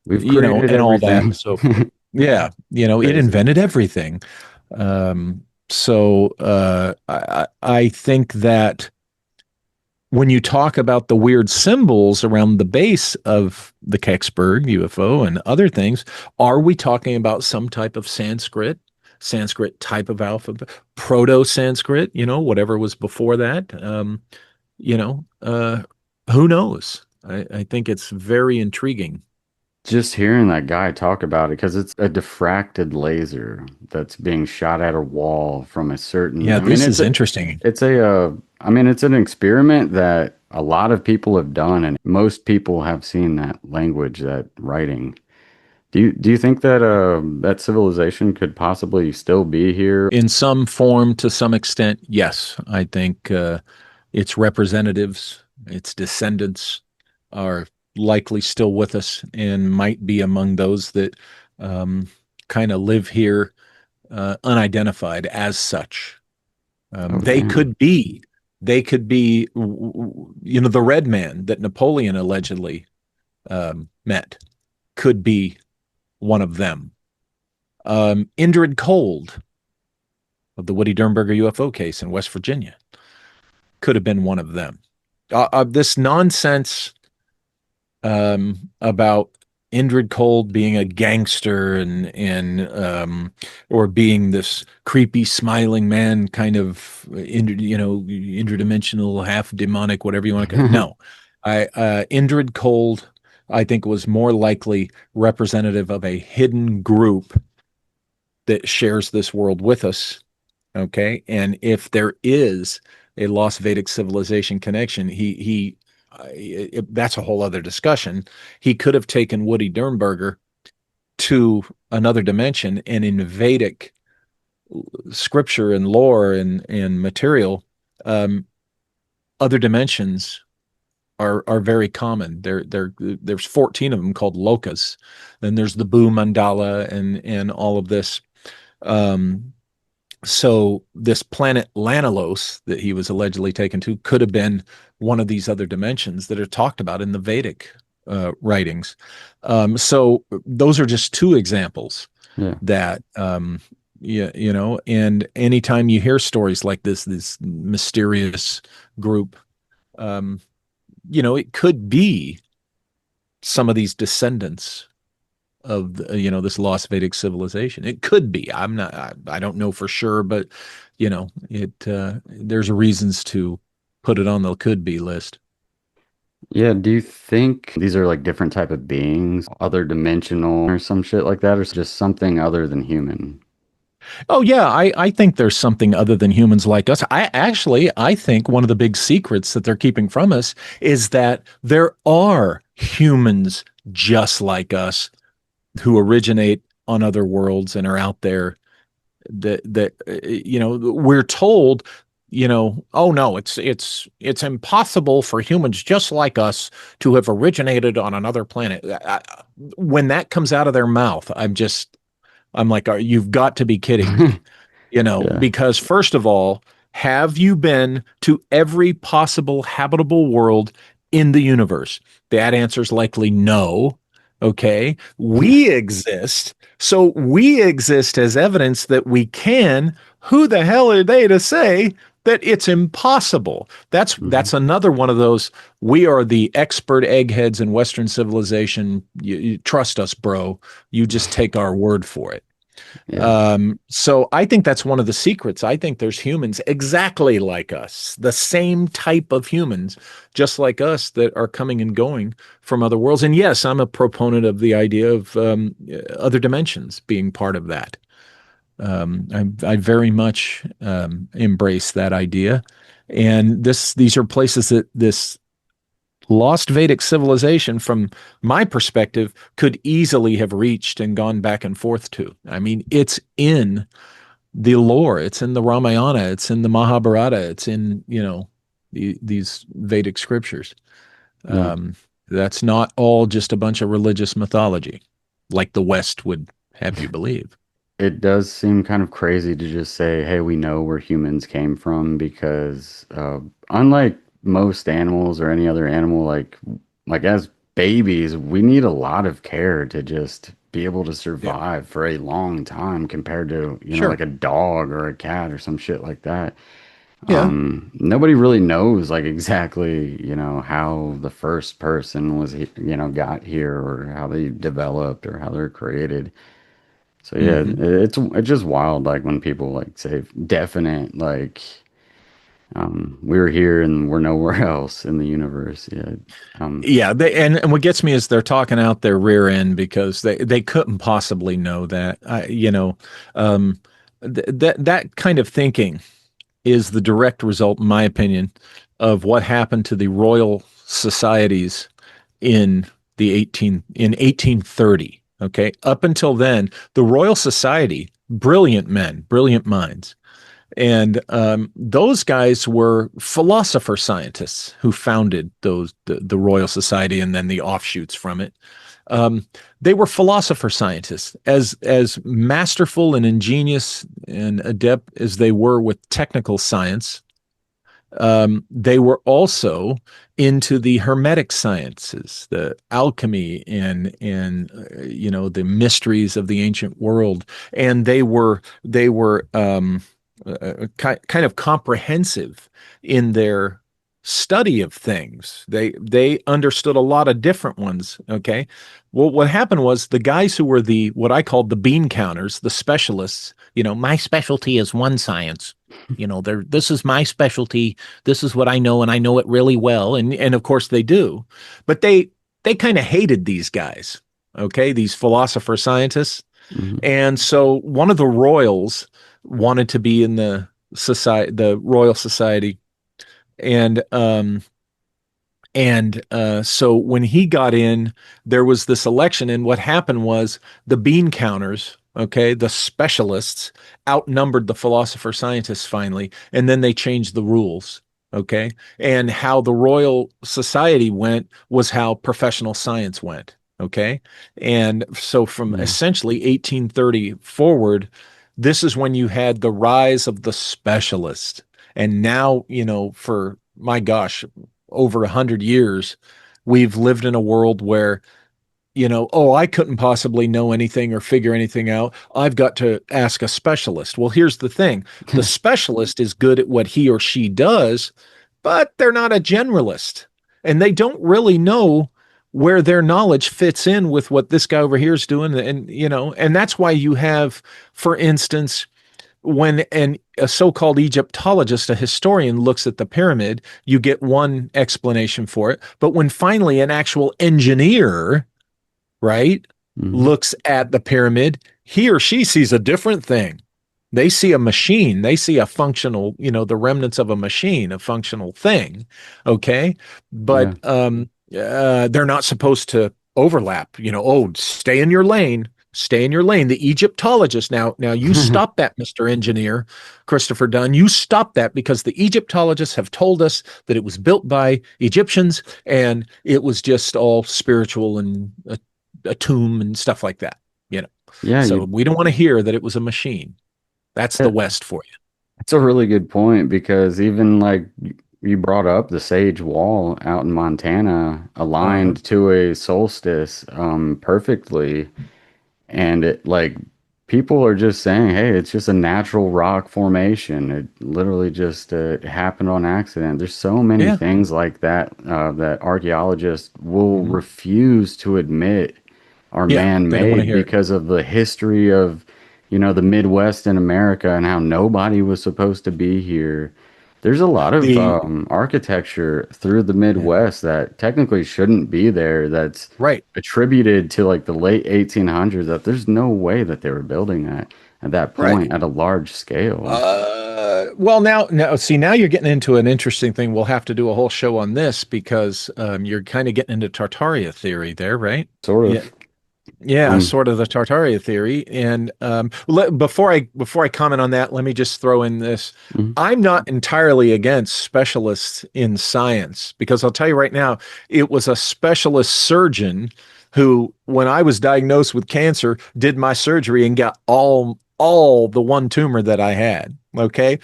We've created And all that and everything. so forth. Yeah, it Crazy. invented everything. I think that when you talk about the weird symbols around the base of the Kecksburg UFO and other things, are we talking about some type of Sanskrit type of alphabet, Proto Sanskrit, whatever was before that? You know, uh, who knows? I think it's very intriguing. Just hearing that guy talk about it, because it's a diffracted laser that's being shot at a wall from a certain, Yeah, I mean, this is interesting. I mean, it's an experiment that a lot of people have done, and most people have seen that language, that writing. Do you think that that civilization could possibly still be here? In some form, to some extent, yes. I think its representatives, its descendants are likely still with us and might be among those that um, kind of live here unidentified as such. Oh, They damn. could be, the red man that Napoleon allegedly met could be one of them. Indrid Cold of the Woody Dernberger UFO case in West Virginia could have been one of them. This nonsense about Indrid Cold being a gangster and or being this creepy smiling man, kind of interdimensional, half demonic, whatever you want to call it. No, I Indrid Cold, I think, was more likely representative of a hidden group that shares this world with us. Okay, and if there is a lost Vedic civilization connection, that's a whole other discussion. He could have taken Woody Dernberger to another dimension, and in Vedic scripture and lore and material, um, other dimensions are very common. There's 14 of them called lokas. Then there's the Boo Mandala and all of this. Um, so this planet Lanalos that he was allegedly taken to could have been one of these other dimensions that are talked about in the Vedic writings. So those are just two examples Yeah. that and anytime you hear stories like this mysterious group, um, it could be some of these descendants of this lost Vedic civilization. It could be. I don't know for sure, but it there's reasons to put it on the could be list. Yeah, do you think these are like different type of beings, other dimensional or some shit like that, or just something other than human? Oh yeah, I think there's something other than humans like us. I think one of the big secrets that they're keeping from us is that there are humans just like us who originate on other worlds and are out there that we're told, oh no, it's impossible for humans just like us to have originated on another planet. When that comes out of their mouth, I'm like, you've got to be kidding me. Yeah. Because first of all, have you been to every possible habitable world in the universe? That answer is likely no. Okay. We exist. So we exist as evidence that we can. Who the hell are they to say that it's impossible. Hmm. That's another one of those. We are the expert eggheads in Western civilization. You trust us, bro. You just take our word for it. Yeah. So I think that's one of the secrets. I think there's humans exactly like us, the same type of humans, just like us, that are coming and going from other worlds. And yes, I'm a proponent of the idea of other dimensions being part of that. I very much embrace that idea. And these are places that this lost Vedic civilization, from my perspective, could easily have reached and gone back and forth to. I mean, it's in the lore, it's in the Ramayana, it's in the Mahabharata, it's in, these Vedic scriptures. Yeah. Um, that's not all just a bunch of religious mythology, like the West would have you believe. It does seem kind of crazy to just say, hey, we know where humans came from because unlike most animals or any other animal, like as babies, we need a lot of care to just be able to Yeah. survive for a long time compared to, like Sure. a dog or a cat or some shit like that. Yeah. Nobody really knows like exactly, how the first person got here or how they developed or how they're created. So yeah, Hmm. it's just wild like when people like say definite like we're here and we're nowhere else in the universe. Yeah. Um Yeah, and what gets me is they're talking out their rear end because they couldn't possibly know that. That kind of thinking is the direct result, in my opinion, of what happened to the royal societies in the 1830. Okay, up until then, the Royal Society, brilliant men, brilliant minds, and those guys were philosopher scientists who founded the Royal Society and then the offshoots from it. Um, they were philosopher scientists, as masterful and ingenious and adept as they were with technical science. They were also into the hermetic sciences, the alchemy, and the mysteries of the ancient world, and they were kind of comprehensive in their study of things. They understood a lot of different ones. Okay, well, what happened was the guys who were the what I called the bean counters, the specialists. My specialty is one science. This is my specialty. This is what I know, and I know it really well. And of course they do, but they kind of hated these guys. Okay, these philosopher scientists, mhm. and so one of the royals wanted to be in the Royal Society, and so when he got in, there was this election, and what happened was the bean counters, okay, the specialists outnumbered the philosopher scientists finally, and then they changed the rules, okay, and how the Royal Society went was how professional science went, okay, and so from Yeah. essentially 1830 forward, this is when you had the rise of the specialist, and now for my gosh, over 100 years, we've lived in a world where, oh, I couldn't possibly know anything or figure anything out. I've got to ask a specialist. Well, here's the thing: the specialist is good at what he or she does, but they're not a generalist. And they don't really know where their knowledge fits in with what this guy over here is doing. And that's why you have, for instance, when a so-called Egyptologist, a historian, looks at the pyramid, you get one explanation for it. But when finally an actual engineer, right, Hmm. looks at the pyramid, he or she sees a different thing. They see a machine. They see a functional, the remnants of a machine, a functional thing. Okay. Yeah. But they're not supposed to overlap. Oh, stay in your lane. Stay in your lane. The Egyptologist. Now you stop that, Mr. Engineer, Christopher Dunn. You stop that because the Egyptologists have told us that it was built by Egyptians and it was just all spiritual and a tomb and stuff like that. You know. Yeah, So we don't want to hear that it was a machine. That's the yeah, West for you. it's a really good point because even like you brought up the Sage Wall out in Montana Uh-huh. aligned to a solstice perfectly. And it like people are just saying, hey, it's just a natural rock formation. It literally just happened on accident. There's so many Yeah, things like that that archaeologists will hmm refuse to admit are yeah, they don't want to man-made hear it. because of the history of, the Midwest in America and how nobody was supposed to be here. There's a lot of The architecture through the yeah, Midwest that technically shouldn't be there. That's right. attributed to like the late 1800s. That there's no way that they were building that at that Right. point at a large scale. Well, now, see, now you're getting into an interesting thing. We'll have to do a whole show on this because you're kind of getting into Tartaria theory there, right? Sort Yeah, of. yeah, Um, sort of the Tartaria theory. And before I comment on that, let me just throw in this. mhm. I'm not entirely against specialists in science because I'll tell you right now, it was a specialist surgeon who, when I was diagnosed with cancer, did my surgery and got all the one tumor that I had. Okay.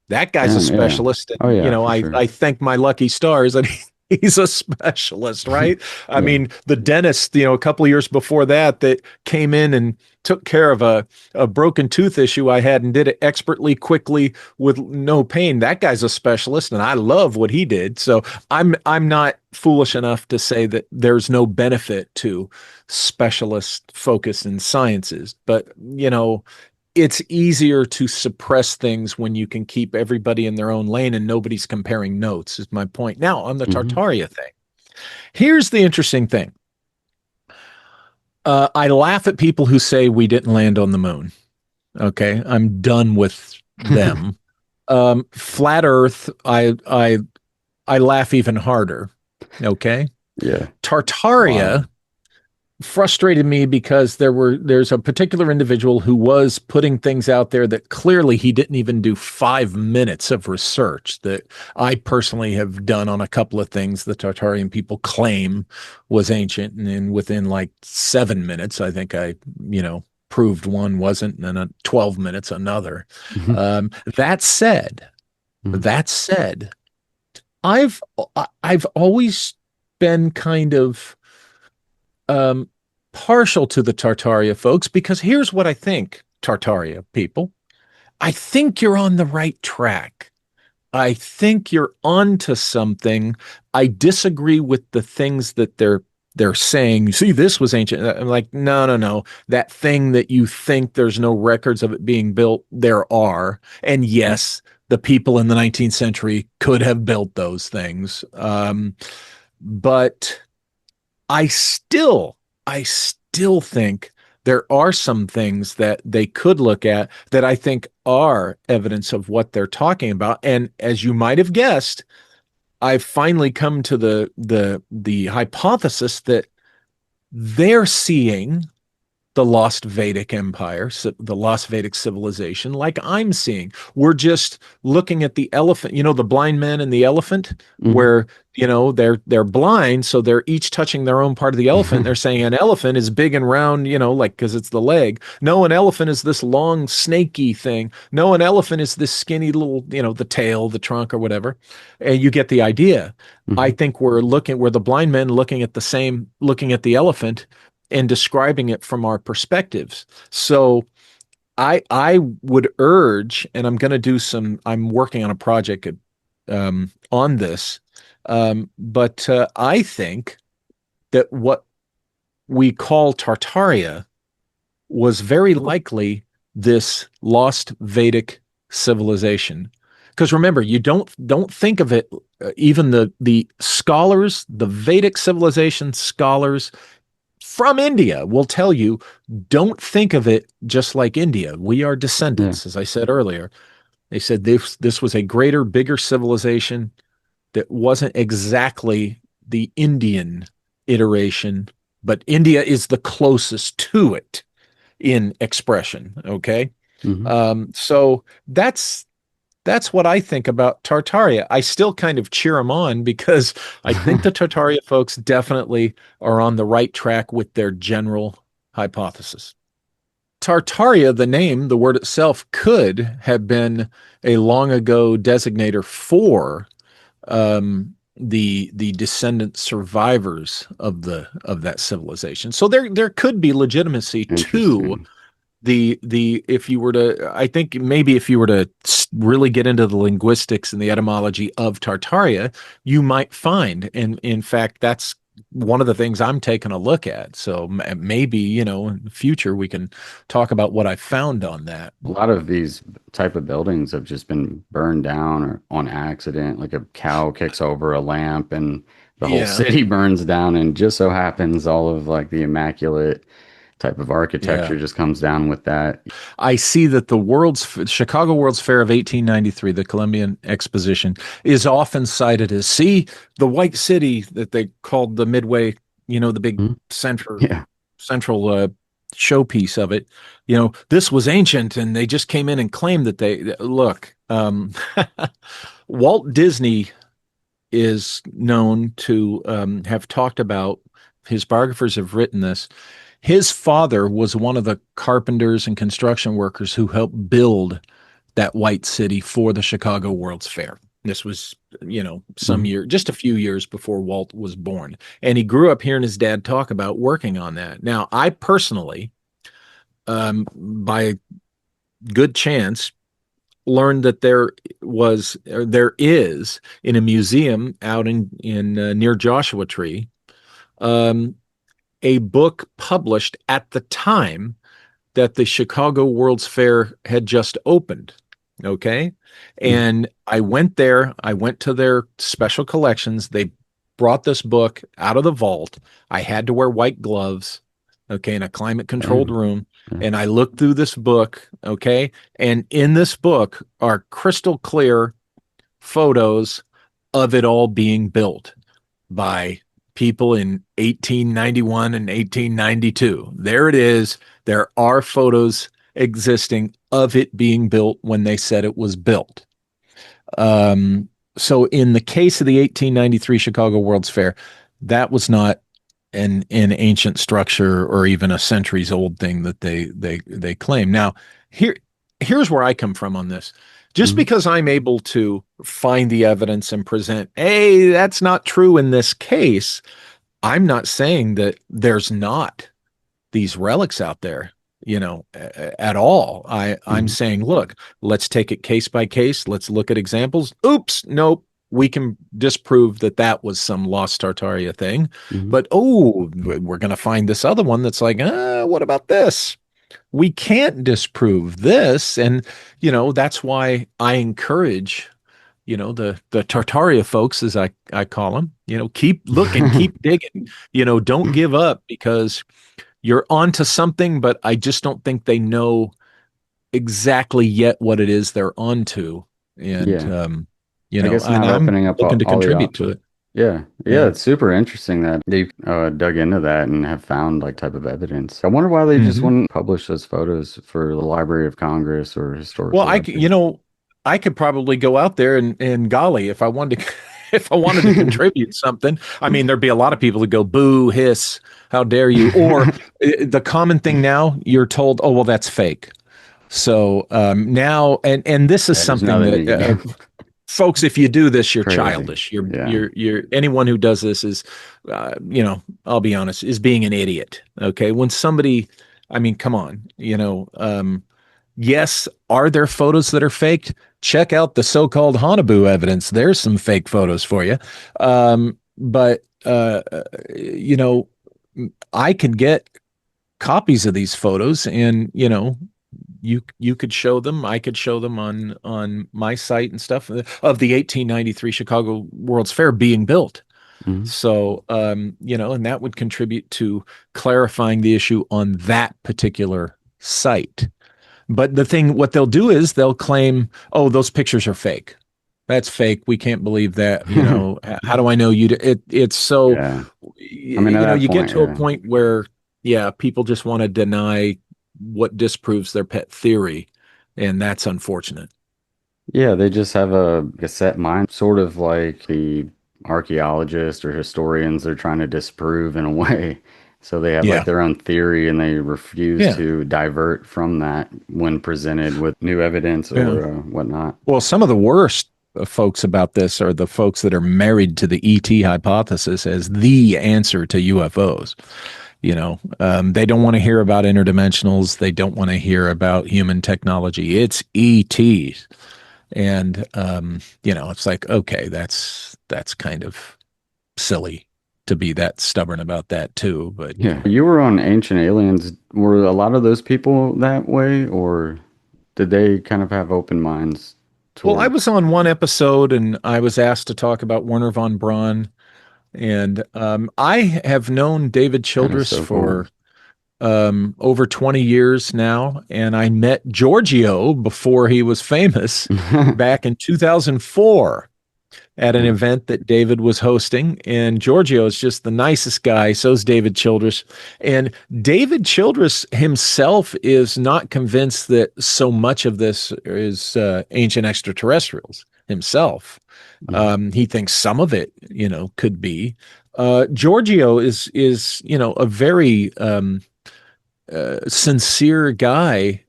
That guy's a Damn, yeah. specialist. Oh And, yeah, for sure. I thank my lucky stars that he's a specialist, right? I Yeah. mean, the dentist, a couple of years before that came in and took care of a broken tooth issue I had and did it expertly, quickly, with no pain. That guy's a specialist, and I love what he did. So I'm not foolish enough to say that there's no benefit to specialist focus in sciences, but it's easier to suppress things when you can keep everybody in their own lane and nobody's comparing notes, is my point. Now, on the Hmm. Tartaria thing, here's the interesting thing. I laugh at people who say we didn't land on the moon. Okay. I'm done with them. Flat Earth, I laugh even harder. Okay. Yeah. Wild. Tartaria frustrated me because there's a particular individual who was putting things out there that clearly he didn't even do 5 minutes of research that I personally have done on a couple of things the Tartarian people claim was ancient, and within like 7 minutes I think I proved one wasn't, and then 12 minutes another. Hmm. That said, Hmm. that said, I've I've always been kind of um, partial to the Tartaria folks because here's what I think, Tartaria people. I think you're on the right track. I think you're onto something. I disagree with the things that they're saying. You see, this was ancient. I'm like, no, no, no. That thing that you think there's no records of it being built, there are. And yes, the people in the 19th century could have built those things. But I still, I still think there are some things that they could look at that I think are evidence of what they're talking about. And as you might have guessed, I've finally come to the hypothesis that they're seeing the lost Vedic empire, the lost Vedic civilization, like I'm seeing. We're just looking at the elephant, the blind man and the elephant, Hmm. where they're blind, so they're each touching their own part of the elephant. They're saying an elephant is big and round, like because it's the leg. No, an elephant is this long snaky thing. No, an elephant is this skinny little, the tail, the trunk, or whatever. And you get the idea. I Hmm. think we're the blind men looking at the elephant and describing it from our perspectives. So I would urge, and I'm working on a project on this, but I think that what we call Tartaria was very likely this lost Vedic civilization. Because remember, you don't think of it. Even the scholars, the Vedic civilization scholars from India will tell you, don't think of it just like India. We are Yeah. descendants, as I said earlier. They said this was a greater, bigger civilization that wasn't exactly the Indian iteration, but India is the closest to it in expression. Okay. Hmm. So that's what I think about Tartaria. I still kind of cheer them on because I think the Tartaria folks definitely are on the right track with their general hypothesis. Tartaria, the name, the word itself, could have been a long ago designator for the descendant survivors of that civilization. So there could be legitimacy to Interesting. the if you were to, I think maybe if you were to really get into the linguistics and the etymology of Tartaria, you might find, and in fact, that's one of the things I'm taking a look at. So maybe, in the future we can talk about what I found on that. A lot of these type of buildings have just been burned down or on accident. Like a cow kicks over a lamp and the whole Yeah. city burns down. And just so happens all of like the immaculate type of Yeah. architecture just comes down with that. I see that the Chicago World's Fair of 1893, the Columbian Exposition, is often cited as, see, the White City that they called the Midway, the big Mhm. center Yeah. central showpiece of it. This was ancient, and they just came in and claimed that they look. Walt Disney is known to have talked about. His biographers have written this. His father was one of the carpenters and construction workers who helped build that White City for the Chicago World's Fair. This was, some Mhm. year, just a few years before Walt was born. And he grew up hearing his dad talk about working on that. Now, I personally, by good chance, learned that there is in a museum out in near Joshua Tree, um, a book published at the time that the Chicago World's Fair had just opened. Okay. Mhm. And I went there, I went to their special collections. They brought this book out of the vault. I had to wear white gloves, okay, in a climate controlled Dang. room. Yeah. And I looked through this book, okay. And in this book are crystal clear photos of it all being built by people in 1891 and 1892. There it is. There are photos existing of it being built when they said it was built. Um, so in the case of the 1893 Chicago World's Fair, that was not an ancient structure or even a centuries old thing that they claim. Now, here's where I come from on this. Just Mhm. because I'm able to find the evidence and present, hey, that's not true in this case, I'm not saying that there's not these relics out there, at all. I'm Mhm. saying, look, let's take it case by case. Let's look at examples. Oops, nope. We can disprove that that was some lost Tartaria thing. Mhm. But oh, we're going to find this other one that's like, what about this? We can't disprove this. And, that's why I encourage, the Tartaria folks, as I call them, keep looking, keep digging, don't give up because you're onto something, but I just don't think they know exactly yet what it is they're onto. And, Yeah. I guess and not I'm opening up looking to all the contribute to options. it. Yeah. Yeah. Yeah. It's super interesting that they dug into that and have found like type of evidence. I wonder why they just Hmm. wouldn't publish those photos for the Library of Congress or Well, historical records. I could probably go out there and golly, if I wanted to, if I wanted to contribute something, I mean, there'd be a lot of people that go, boo, hiss, how dare you? Or the common thing now, you're told, oh, well, that's fake. So now, and this is Yeah, there's something nothing that you can do. folks, if you do this, you're Crazy. childish. You're Yeah. you're you're anyone who does this is, I'll be honest, is being an idiot. Okay, when somebody, I mean, come on, yes, are there photos that are faked? Check out the so-called Hanabu evidence. There's some fake photos for you. But I could get copies of these photos, and you could show them. I could show them on my site and stuff of the 1893 Chicago World's Fair being built. Mhm. So, and that would contribute to clarifying the issue on that particular site. But what they'll do is they'll claim, oh, those pictures are fake. That's fake. We can't believe that. How do I know you? It's so, Yeah. I mean, at that you get point, to a yeah. point where, yeah, people just want to deny what disproves their pet theory. And that's unfortunate. Yeah, they just have a set mind, sort of like the archaeologists or historians they're trying to disprove in a way. So they have like Yeah. their own theory and they refuse Yeah. to divert from that when presented with new evidence Yeah. or whatnot. Well, some of the worst folks about this are the folks that are married to the ET hypothesis as the answer to UFOs. They don't want to hear about interdimensionals. They don't want to hear about human technology. It's ETs. And it's like, okay, that's kind of silly to be that stubborn about that too. But Yeah. You were on Ancient Aliens. Were a lot of those people that way, or did they kind of have open minds well, I toward was on one episode and I was asked to talk about Werner von Braun. And I have known David that is Childress so cool. for over 20 years now. And I met Giorgio before he was famous back in 2004 at an Yeah. event that David was hosting. And Giorgio is just the nicest guy. So is David Childress. And David Childress himself is not convinced that so much of this is ancient extraterrestrials himself. Mhm. He thinks some of it, could be. Giorgio is a very sincere guy,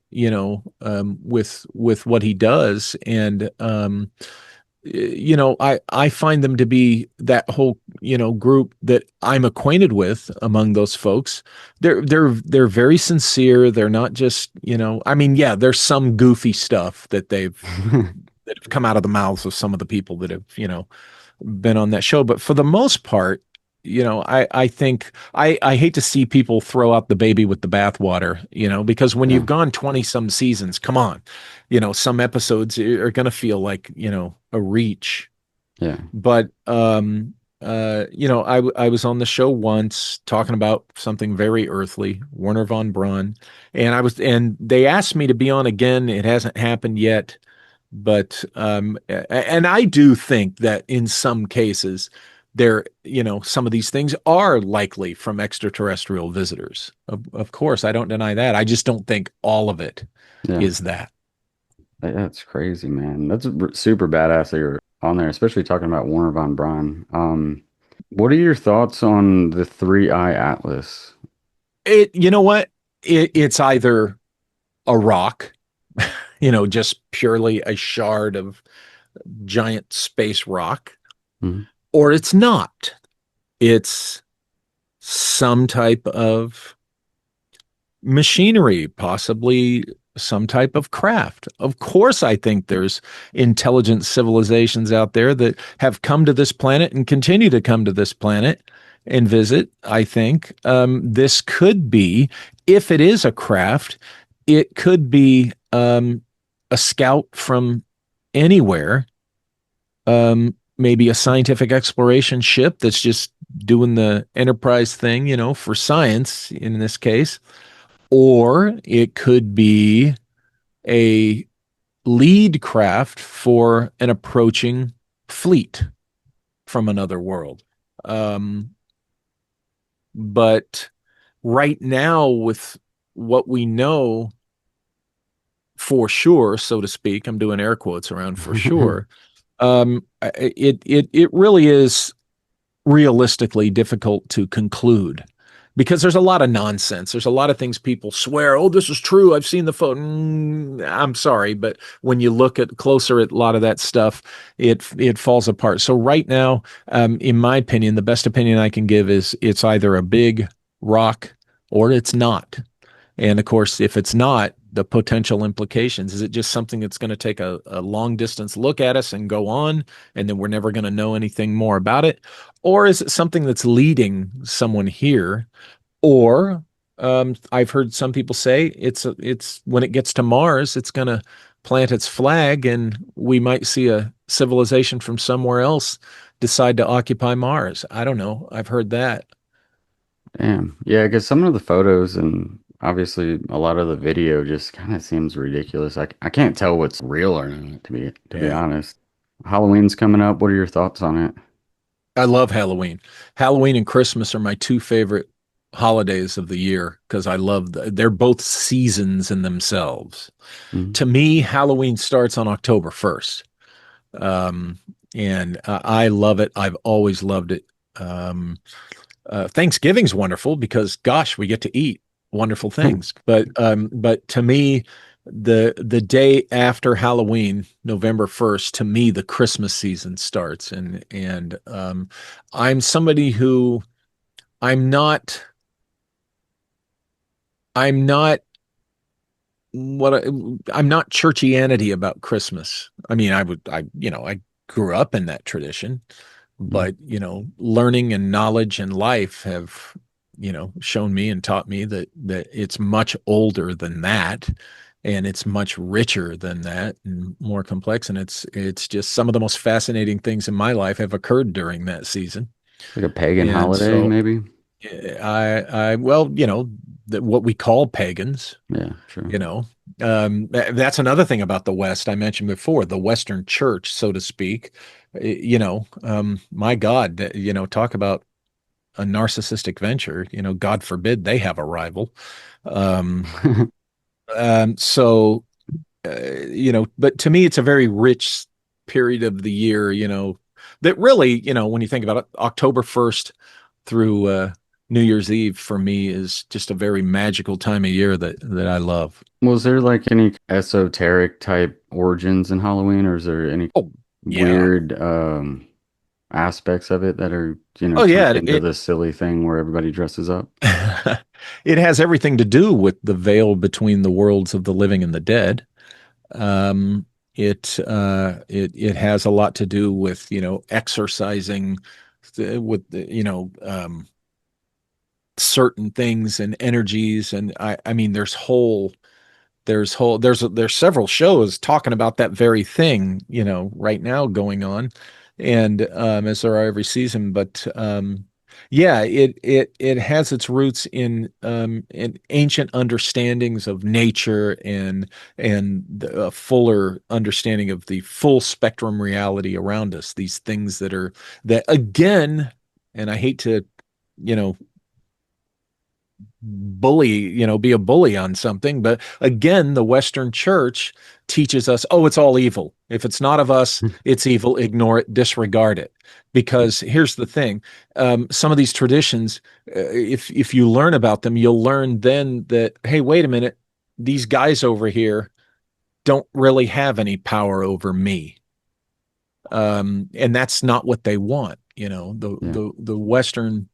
with what he does, and I find them to be that whole group that I'm acquainted with among those folks. They're very sincere. They're not just I mean, yeah, there's some goofy stuff that have come out of the mouths of some of the people that have been on that show, but for the most part. I think I hate to see people throw out the baby with the bathwater, because when Yeah. you've gone 20 some seasons, come on, some episodes are going to feel like, a reach. Yeah. But I was on the show once talking about something very earthly, Werner von Braun, and they asked me to be on again. It hasn't happened yet, but and I do think that in some cases some of these things are likely from extraterrestrial visitors. Of course, I don't deny that. I just don't think all of it Yeah. is that. That's crazy, man. That's super badass that you're on there, especially talking about Warner von Braun. What are your thoughts on the Three Eye Atlas? You know what? It's either a rock, just purely a shard of giant space rock, Mhm. or it's not. It's some type of machinery, possibly some type of craft. Of course, I think there's intelligent civilizations out there that have come to this planet and continue to come to this planet and visit. I think this could be, if it is a craft, it could be a scout from anywhere, maybe a scientific exploration ship that's just doing the Enterprise thing, for science in this case, or it could be a lead craft for an approaching fleet from another world. Um, but right now, with what we know for sure, so to speak, I'm doing air quotes around for sure. It really is realistically difficult to conclude because there's a lot of nonsense. There's a lot of things people swear, oh, this is true. I've seen the photo. I'm sorry, but when you look at closer at a lot of that stuff, it falls apart. So right now, in my opinion, the best opinion I can give is it's either a big rock or it's not. And of course, if it's not, the potential implications is it just something that's going to take a long distance look at us and go on, and then we're never going to know anything more about it? Or is it something that's leading someone here? Or I've heard some people say it's when it gets to Mars, it's going to plant its flag, and we might see a civilization from somewhere else decide to occupy Mars. I don't know. I've heard that. Damn. Yeah, because some of the photos and obviously a lot of the video just kind of seems ridiculous. I can't tell what's real or not, to be Yeah. honest. Halloween's coming up. What are your thoughts on it? I love Halloween. Halloween and Christmas are my two favorite holidays of the year because they're both seasons in themselves. Mhm. To me, Halloween starts on October 1st. Um, and I love it. I've always loved it. Thanksgiving's wonderful because gosh, we get to eat wonderful things. But to me, the day after Halloween, November 1st, to me, the Christmas season starts. And I'm somebody who I'm not. I'm not what I'm not churchianity about Christmas. I mean, I grew up in that tradition, Mm. but learning and knowledge and life have, shown me and taught me that it's much older than that, and it's much richer than that and more complex. And it's just some of the most fascinating things in my life have occurred during that season. Like a pagan And holiday, so maybe? well, what we call pagans, Yeah, sure. you know, that's another thing about the West I mentioned before, the Western church, so to speak. My God, talk about a narcissistic venture. God forbid they have a rival. Um, so, but to me, it's a very rich period of the year, that really, when you think about it, October 1st through New Year's Eve for me is just a very magical time of year that I love. Was there like any esoteric type origins in Halloween, or is there any Oh, yeah. weird aspects of it that are, Oh, turned yeah. into this silly thing where everybody dresses up? It has everything to do with the veil between the worlds of the living and the dead. It has a lot to do with exercising with certain things and energies, and I mean there's several shows talking about that very thing right now going on, and as there are every season. But yeah, it has its roots in ancient understandings of nature, and a fuller understanding of the full spectrum reality around us, these things that again, and I hate to you know be a bully on something. But again, the Western church teaches us, oh, it's all evil. If it's not of us, it's evil. Ignore it, disregard it. Because here's the thing, some of these traditions, if you learn about them, you'll learn then that, hey, wait a minute, these guys over here don't really have any power over me. And that's not what they want. The Yeah. the Western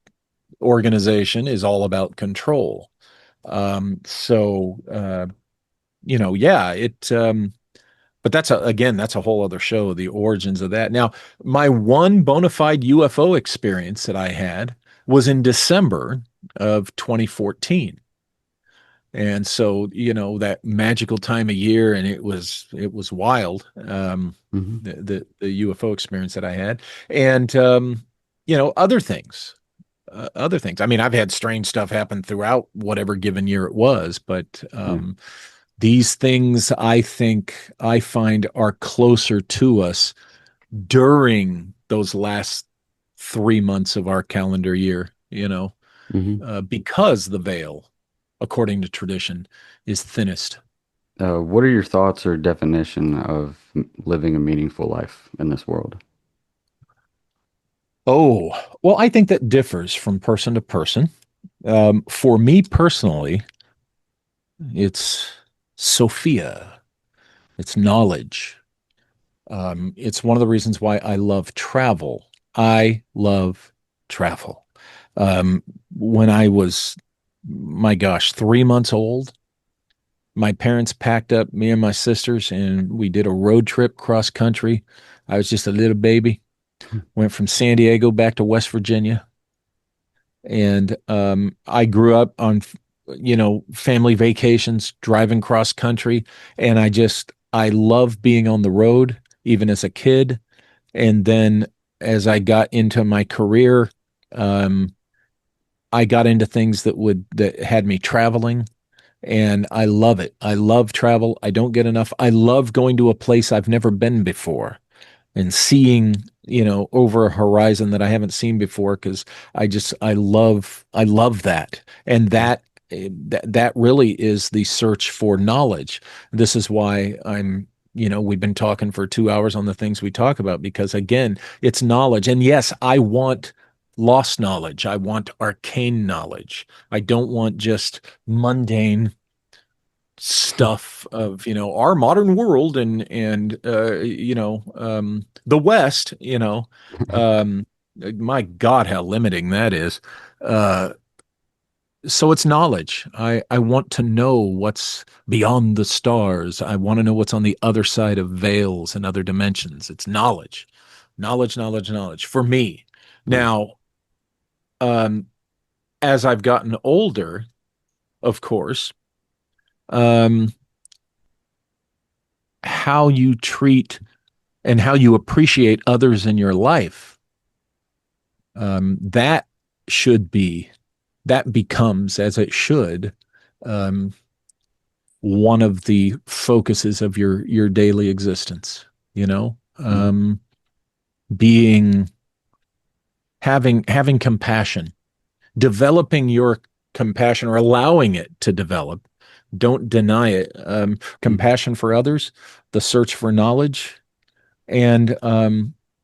organization is all about control. Yeah, but that's a whole other show, the origins of that. Now, my one bona fide UFO experience that I had was in December of 2014. And so, that magical time of year, and it was wild. Hmm. The UFO experience that I had, and other things. I mean, I've had strange stuff happen throughout whatever given year it was, but Yeah. these things I think I find are closer to us during those last 3 months of our calendar year, Hmm. because the veil, according to tradition, is thinnest. What are your thoughts or definition of living a meaningful life in this world? Oh, well, I think that differs from person to person. For me personally, it's Sophia, it's knowledge. It's one of the reasons why I love travel. I love travel. When I was, my gosh, 3 months old, my parents packed up me and my sisters, and we did a road trip cross country. I was just a little baby. Went from San Diego back to West Virginia, and I grew up on, family vacations, driving cross country, and I love being on the road, even as a kid. And then as I got into my career, um, I got into things that had me traveling, and I love it. I love travel. I don't get enough. I love going to a place I've never been before and seeing, over a horizon that I haven't seen before, because I love that. And that really is the search for knowledge. This is why we've been talking for 2 hours on the things we talk about, because again, it's knowledge. And yes, I want lost knowledge. I want arcane knowledge. I don't want just mundane stuff of our modern world and the West. Um my God, how limiting that is. uh So it's knowledge. I want to know what's beyond the stars. I want to know what's on the other side of veils and other dimensions. It's knowledge, knowledge, knowledge, knowledge for me. Right. Now, um, as I've gotten older, of course, um, how you treat and how you appreciate others in your life, that should be, that becomes, as it should, um, one of the focuses of your daily existence. You know, Mm-hmm. being having compassion, developing your compassion or allowing it to develop. Don't deny it. Mm-hmm. Compassion for others, the search for knowledge, and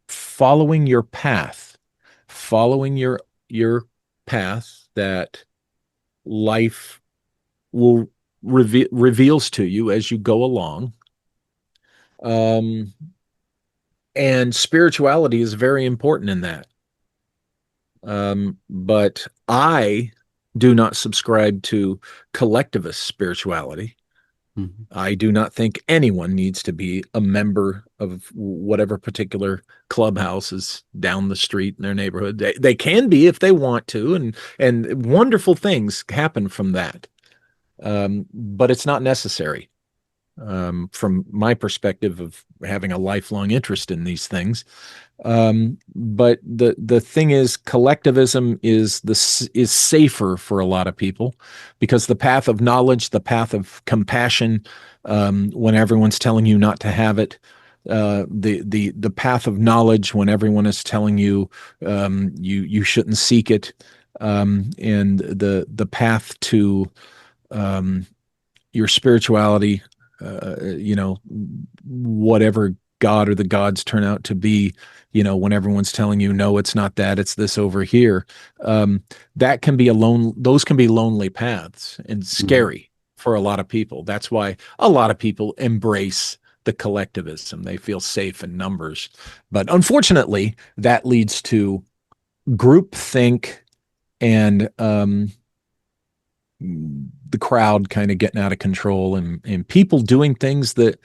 following your path, following your path that life will reveals to you as you go along. Um, and spirituality is very important in that. But I do not subscribe to collectivist spirituality. Mm-hmm. I do not think anyone needs to be a member of whatever particular clubhouse is down the street in their neighborhood. They can be if they want to, and wonderful things happen from that. But it's not necessary. From my perspective of having a lifelong interest in these things. But the thing is, collectivism is safer for a lot of people because the path of knowledge, the path of compassion, when everyone's telling you not to have it, the path of knowledge when everyone is telling you you shouldn't seek it, and the path to um, your spirituality, whatever God or the gods turn out to be, when everyone's telling you, no, it's not that, it's this over here. Um, that can be those can be lonely paths and Mm-hmm. scary for a lot of people. That's why a lot of people embrace the collectivism. They feel safe in numbers. But unfortunately, that leads to groupthink and the crowd kind of getting out of control and people doing things that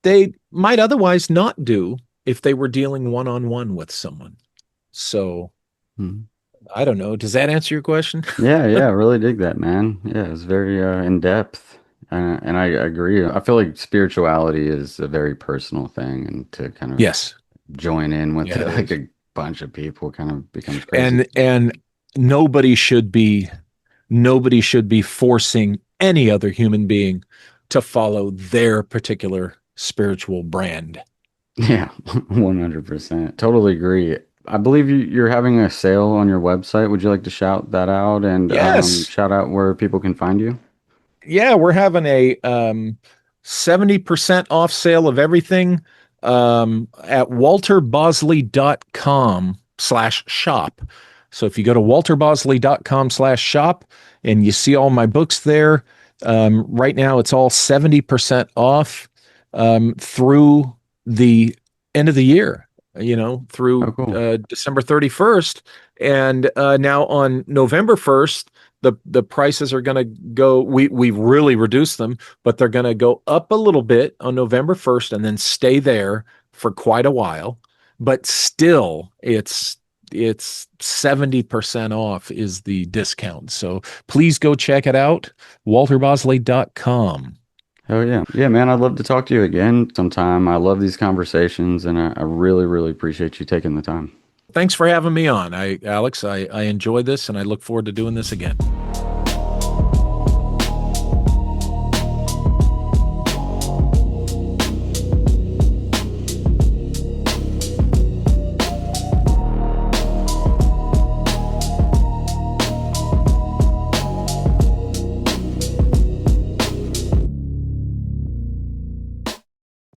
they might otherwise not do if they were dealing one on one with someone. So Mm-hmm. I don't know. Does that answer your question? Yeah, yeah, I really dig that, man. Yeah, it's very in depth. And I agree. I feel like spirituality is a very personal thing, and to kind of Yes. join in with Yeah, it like is. a bunch of people kind of becomes crazy. And nobody should be nobody should be forcing any other human being to follow their particular spiritual brand. Yeah, 100%. Totally agree. I believe you're having a sale on your website. Would you like to shout that out and Yes. shout out where people can find you? Yeah, we're having a 70% off sale of everything at walterbosley.com/shop. So if you go to walterbosley.com/shop and you see all my books there, right now it's all 70% off through the end of the year, Oh, through cool. December 31st. And now on November 1st, the prices are going to go. We really reduced them, but they're going to go up a little bit on November 1st and then stay there for quite a while. But still, it's 70% off is the discount. So please go check it out. walterbosley.com. Oh, yeah. Yeah, man, I'd love to talk to you again sometime. I love these conversations, and I really, really appreciate you taking the time. Thanks for having me on. Alex, I enjoy this and I look forward to doing this again.